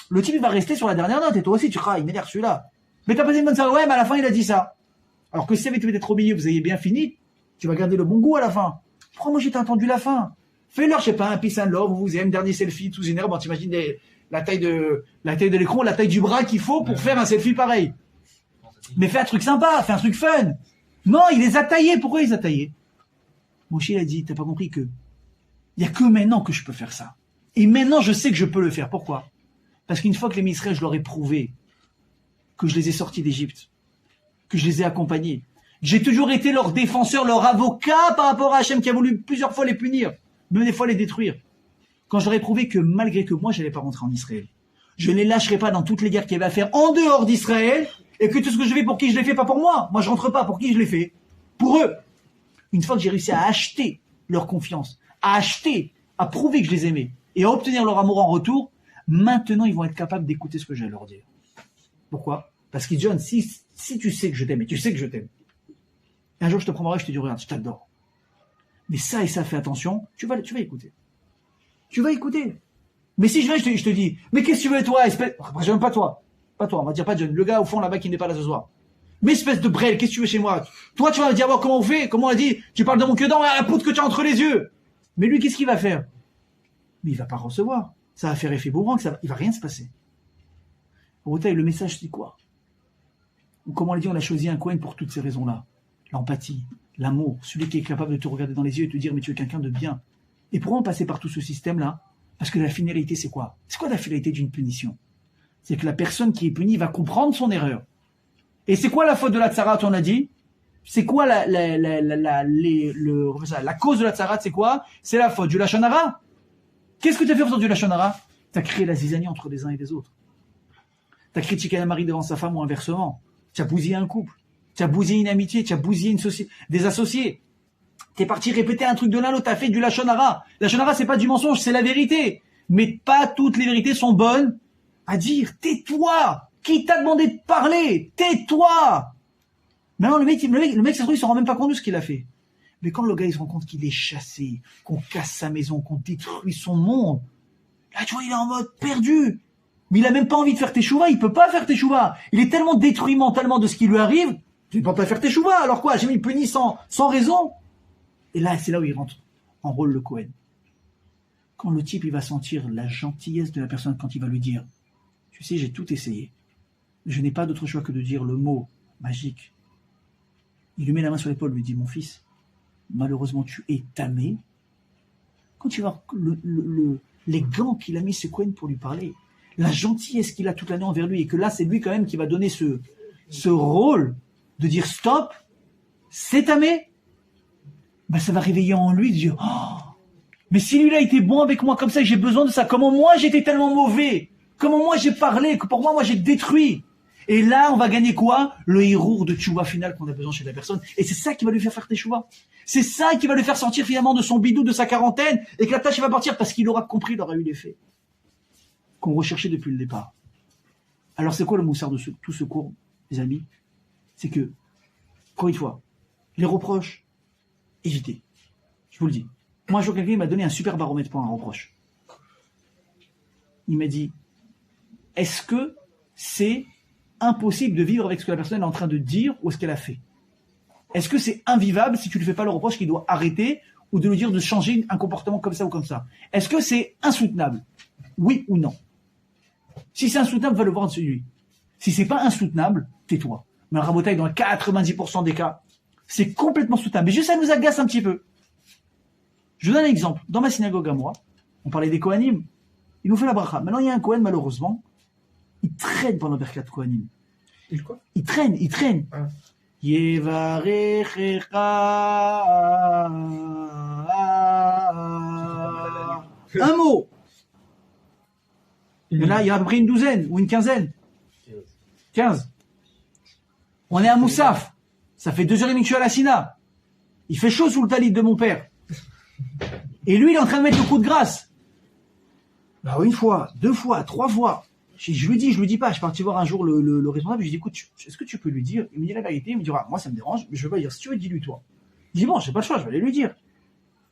Le type, il va rester sur la dernière note. Et toi aussi, tu il m'énerve celui-là. Mais t'as passé une bonne soirée, ouais, mais à la fin, il a dit ça. Alors que si ça avait été trop milieu, vous ayez bien fini, tu vas garder le bon goût à la fin. Pourquoi moi, j'ai entendu la fin? Fais-leur, je sais pas, un peace and love, vous aimez, dernier selfie, tous énervés. Bon, t'imagines la taille de l'écran, la taille du bras qu'il faut pour faire un selfie pareil. Mais fais un truc sympa, fais un truc fun. Non, il les a taillés. Pourquoi il les a taillés? Moshe, il a dit, t'as pas compris que il y a que maintenant que je peux faire ça. Et maintenant, je sais que je peux le faire. Pourquoi? Parce qu'une fois que les Israël, je leur ai prouvé que je les ai sortis d'Égypte, que je les ai accompagnés, j'ai toujours été leur défenseur, leur avocat par rapport à Hachem qui a voulu plusieurs fois les punir, même des fois les détruire. Quand je leur ai prouvé que malgré que moi, j'allais pas rentrer en Israël, je ne les lâcherai pas dans toutes les guerres qu'il y avait à faire en dehors d'Israël, et que tout ce que je fais pour qui je l'ai fait, pas pour moi. Moi, je rentre pas. Pour qui je l'ai fait? Pour eux. Une fois que j'ai réussi à acheter leur confiance, à prouver que je les aimais, et à obtenir leur amour en retour, maintenant, ils vont être capables d'écouter ce que j'ai à leur dire. Pourquoi? Parce qu'ils disent, John, si tu sais que je t'aime, et tu sais que je t'aime, un jour je te prendrai, je te dis, regarde, je t'adore. Mais ça et ça, fais attention, tu vas écouter. Tu vas écouter. Mais si je viens, je te dis, mais qu'est-ce que tu veux, toi, espèce... Après, j'aime pas toi. Pas toi, on va dire pas John. Le gars au fond là-bas qui n'est pas là ce soir. Mais espèce de brêle, qu'est-ce que tu veux chez moi? Toi, tu vas me dire, comment on fait? Comment on a dit? Tu parles de mon queue-dent, la poudre que tu as entre les yeux. Mais lui, qu'est-ce qu'il va faire? Mais il va pas recevoir. Ça va faire effet boomerang, il va rien se passer. Au total, le message, c'est quoi? Comme on l'a dit, on a choisi un Cohen pour toutes ces raisons-là. L'empathie, l'amour, celui qui est capable de te regarder dans les yeux et te dire, mais tu es quelqu'un de bien. Et pourquoi on passait par tout ce système-là? Parce que la finalité, c'est quoi? C'est quoi la finalité d'une punition? C'est que la personne qui est punie va comprendre son erreur. Et c'est quoi la faute de la tsarat, on a dit? C'est quoi la cause de la tsarat, c'est quoi? C'est la faute du lachon hara. Qu'est-ce que tu as fait en faisant du lachon hara? Tu as créé la zizanie entre les uns et les autres. Tu as critiqué un mari devant sa femme ou inversement. Tu as bousillé un couple. Tu as bousillé une amitié. Tu as bousillé des associés. Tu es parti répéter un truc de l'un, l'autre. Tu as fait du lachon hara. Lachon hara, c'est pas du mensonge, c'est la vérité. Mais pas toutes les vérités sont bonnes à dire. Tais-toi! Qui t'a demandé de parler? Tais-toi! Maintenant, le mec, ça se trouve, il s'en rend même pas compte de ce qu'il a fait. Mais quand le gars, il se rend compte qu'il est chassé, qu'on casse sa maison, qu'on détruit son monde, là, tu vois, il est en mode perdu. Mais il a même pas envie de faire teshuva, il peut pas faire teshuva. Il est tellement détruit mentalement de ce qui lui arrive, tu ne peux pas faire teshuva. Alors quoi? J'ai mis puni sans raison. Et là, c'est là où il rentre en rôle le Cohen. Quand le type, il va sentir la gentillesse de la personne quand il va lui dire, tu sais, j'ai tout essayé. Je n'ai pas d'autre choix que de dire le mot magique. Il lui met la main sur l'épaule, lui dit, mon fils, malheureusement, tu es tamé. Quand tu vois les gants qu'il a mis ce Cohen pour lui parler, la gentillesse qu'il a toute l'année envers lui, et que là, c'est lui quand même qui va donner ce rôle de dire stop, c'est tamé, ben, ça va réveiller en lui de dire, oh, mais si lui-là était bon avec moi comme ça, et j'ai besoin de ça, comment moi j'étais tellement mauvais, comment moi j'ai parlé, que pour moi j'ai détruit. Et là, on va gagner quoi? Le héros de tchouva final qu'on a besoin chez la personne. Et c'est ça qui va lui faire tchouva. C'est ça qui va le faire sortir finalement de son bidou, de sa quarantaine, et que la tâche va partir parce qu'il aura compris, il aura eu l'effet qu'on recherchait depuis le départ. Alors c'est quoi le moussard de tout ce cours, les amis? C'est que, encore une fois, les reproches, évitez. Je vous le dis. Moi, un jour, quelqu'un m'a donné un super baromètre pour un reproche. Il m'a dit, est-ce que c'est impossible de vivre avec ce que la personne est en train de dire ou ce qu'elle a fait? Est-ce que c'est invivable si tu ne lui fais pas le reproche qu'il doit arrêter ou de lui dire de changer un comportement comme ça ou comme ça? Est-ce que c'est insoutenable? Oui ou non? Si c'est insoutenable, va le voir de celui. Si c'est pas insoutenable, tais-toi. Mais le rabotaille, dans 90% des cas, c'est complètement soutenable. Mais juste ça nous agace un petit peu. Je vous donne un exemple. Dans ma synagogue à moi, on parlait des Kohanim. Il nous fait la bracha. Maintenant, il y a un Kohen, malheureusement, il traîne pendant Birkat Kohanim. Il traîne. Ah. Un mot. Mais là, il y a à peu près une douzaine ou une quinzaine. 15. On est à Moussaf. Ça fait 2h30 que je suis à la Sina. Il fait chaud sous le talit de mon père. Et lui, il est en train de mettre le coup de grâce. Alors, une fois, 2 fois, 3 fois. Je lui dis pas. Je suis parti voir un jour le responsable. Je lui dis, écoute, est-ce que tu peux lui dire? Il me dit la vérité. Il me dit, moi, ça me dérange, mais je veux pas dire. Si tu veux, dis-lui toi. Je dis, bon, j'ai pas le choix, je vais aller lui dire.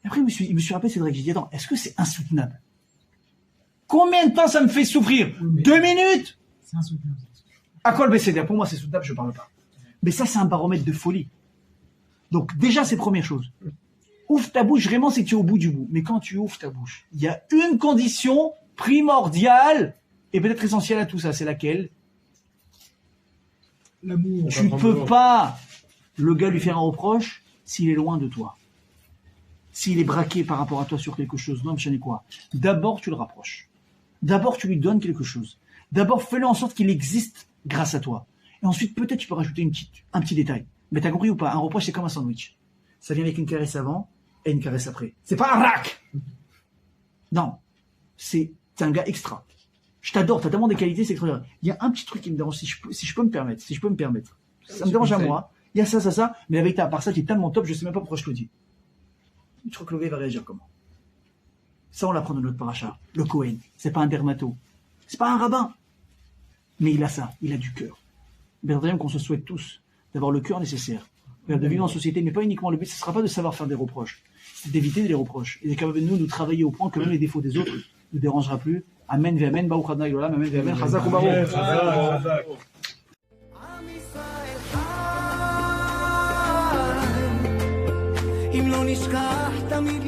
Et après, il me suis rappelé, Cédric. J'ai dit, attends, est-ce que c'est insoutenable? Combien de temps ça me fait souffrir? 2 minutes? C'est insoutenable. À quoi le BCD? Pour moi, c'est soutenable, je parle pas. Mais ça, c'est un baromètre de folie. Donc, déjà, c'est première chose. Ouvre ta bouche, vraiment, c'est que tu es au bout du bout. Mais quand tu ouvres ta bouche, il y a une condition primordiale et peut-être essentielle à tout ça. C'est laquelle? L'amour. Tu ne peux pas, le gars, lui faire un reproche s'il est loin de toi. S'il est braqué par rapport à toi sur quelque chose. Non, je sais quoi. D'abord, tu le rapproches. D'abord, tu lui donnes quelque chose. D'abord, fais-le en sorte qu'il existe grâce à toi. Et ensuite, peut-être, tu peux rajouter un petit détail. Mais t'as compris ou pas? Un reproche, c'est comme un sandwich. Ça vient avec une caresse avant et une caresse après. C'est pas un rack! Non. C'est un gars extra. Je t'adore, t'as tellement des qualités, c'est extraordinaire. Il y a un petit truc qui me dérange, si je peux me permettre, ça me dérange à moi. Il y a ça, mais avec ta, à part ça, qui est tellement top, je sais même pas pourquoi je te le dis. Tu crois que Lové va réagir comment? Ça, on l'apprend dans notre paracha. Le Kohen, c'est pas un dermato, c'est pas un rabbin, mais il a ça, il a du cœur. Bien qu'on se souhaite tous d'avoir le cœur nécessaire, de vivre en société, mais pas uniquement le but, ce ne sera pas de savoir faire des reproches, c'est d'éviter les reproches et d'être capable de nous travailler au point que même les défauts des autres ne nous dérangera plus. Amen, amen, Baruch Adonai Olam, amen, amen, Chazak ou Baruch. אם לא נשכח תמיד